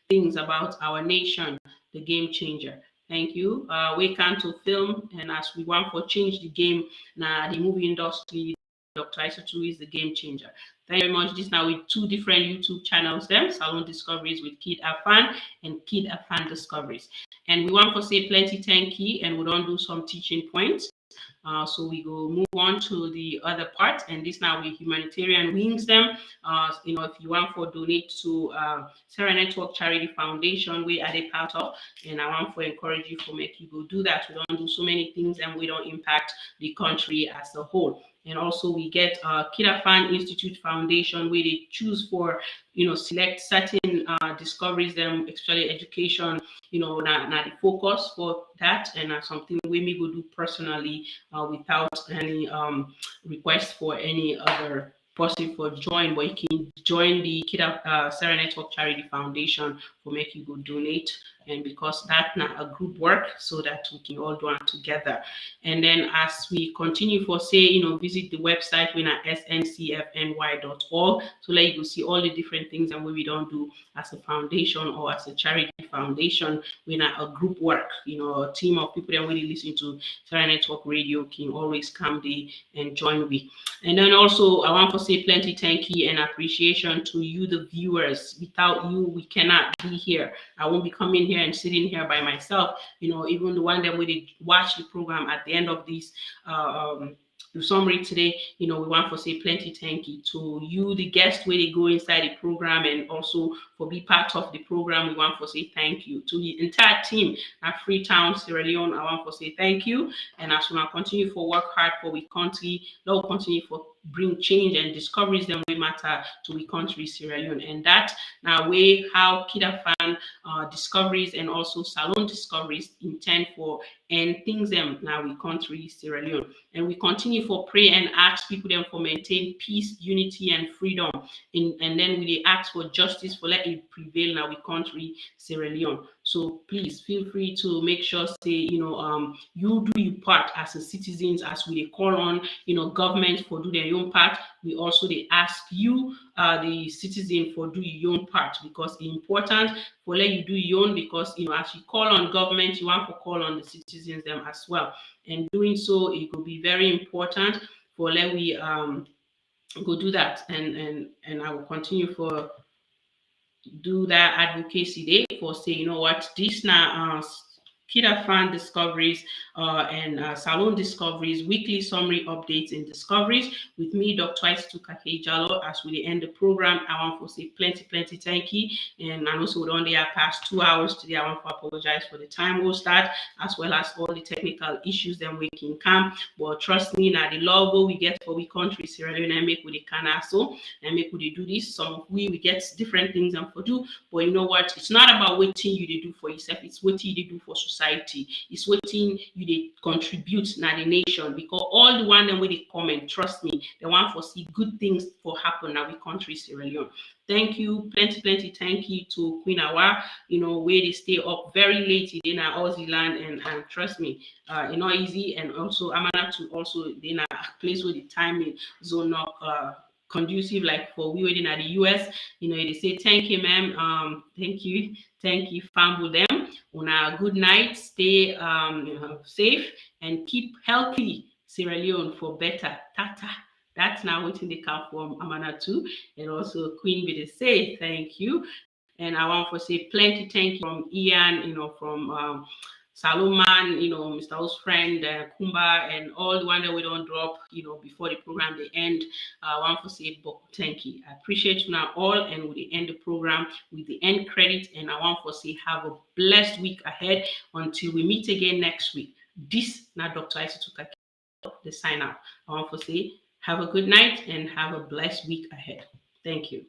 things about our nation, the game changer. Thank you. We can to film, and as we want for change the game now the movie industry, Dr. Isatu is the game changer. Thank you very much. This now with 2 different YouTube channels them, Salone Discoveries with KID-AFAN and KID-AFAN Discoveries. And we want to say plenty thank you, and we don't do some teaching points. So we go move on to the other part, and this now we humanitarian wings them. If you want for donate to Sarah Network Charity Foundation, we are a part of, and I want to encourage you to make you go do that. We don't do so many things, and we don't impact the country as a whole. And also we get KID-AFAN Institute Foundation, where they choose for select certain discoveries them, especially education, now the focus for that, and something we may go do personally without any request for any other person for join, but you can join the Sarah Network Charity Foundation for make you go donate, and because that's not a group work, so that we can all do it together. And then as we continue for say, visit the website when at sncfny.org, so let you go see all the different things and what we don't do as a foundation or as a charity foundation. We're not a group work, a team of people that really listen to Sarah Network Radio can always come there and join me. And then also I want to say plenty thank you and appreciation to you, the viewers. Without you, we cannot be here. I won't be coming here and sitting here by myself. Even the one that we watch the program at the end of this the summary today, we want to say plenty thank you to you, the guests, where they go inside the program, and also for be part of the program. We want to say thank you to the entire team at Freetown, Sierra Leone. I want to say thank you, and as we continue for work hard for we country, now continue for bring change and discoveries that will matter to we country, Sierra Leone. And that now way how KID-AFAN Discoveries and also Salone Discoveries intend for and things them now we country, Sierra Leone. And we continue for pray and ask people them for maintain peace, unity, and freedom. And then we ask for justice for let it prevail now we country, Sierra Leone. So please feel free to make sure, say, you do your part as a citizens, as we call on, government for do their own part. We also they ask you, the citizen, for do your own part, because it's important for let you do your own, because as you call on government, you want to call on the citizens them as well. And doing so, it will be very important for let we go do that, and I will continue for do that advocacy day for say, what, this now KID-AFAN Discoveries and Salone Discoveries weekly summary updates and discoveries with me, Dr. Aissatou Jalo. As we end the program, I want to say plenty thank you, and I also on the past 2 hours today. I want to apologize for the time we'll start, as well as all the technical issues that we can come. But trust me, now the love we get for we country Sierra Leone, and make with the can so and make we do this. Some of we get different things and for do, but you know what? It's not about waiting you to do for yourself. It's what you do for society. It's what you they contribute now the nation, because all the one that when they comment, trust me, they want to see good things for happen now we country Sierra Leone. Thank you, plenty thank you to Queen Awa, where they stay up very late in our Aussie land, and trust me, it's not easy. And also Amana to also in a place where the timing zone not conducive like for we waiting at the US. They say thank you, ma'am. Thank you, family them. On a good night, stay safe and keep healthy. Sierra Leone for better. Tata. That's now what they come from Amana too, and also Queen Biddy say thank you. And I want to say plenty thank you from Ian, from Salomon, Mr. Host friend, Kumba, and all the one that we don't drop, before the program they end. I want to say thank you. I appreciate you now all, and we end the program with the end credit. And I want to say have a blessed week ahead until we meet again next week. This now Dr. Aissatou the sign out. I want to say have a good night and have a blessed week ahead. Thank you.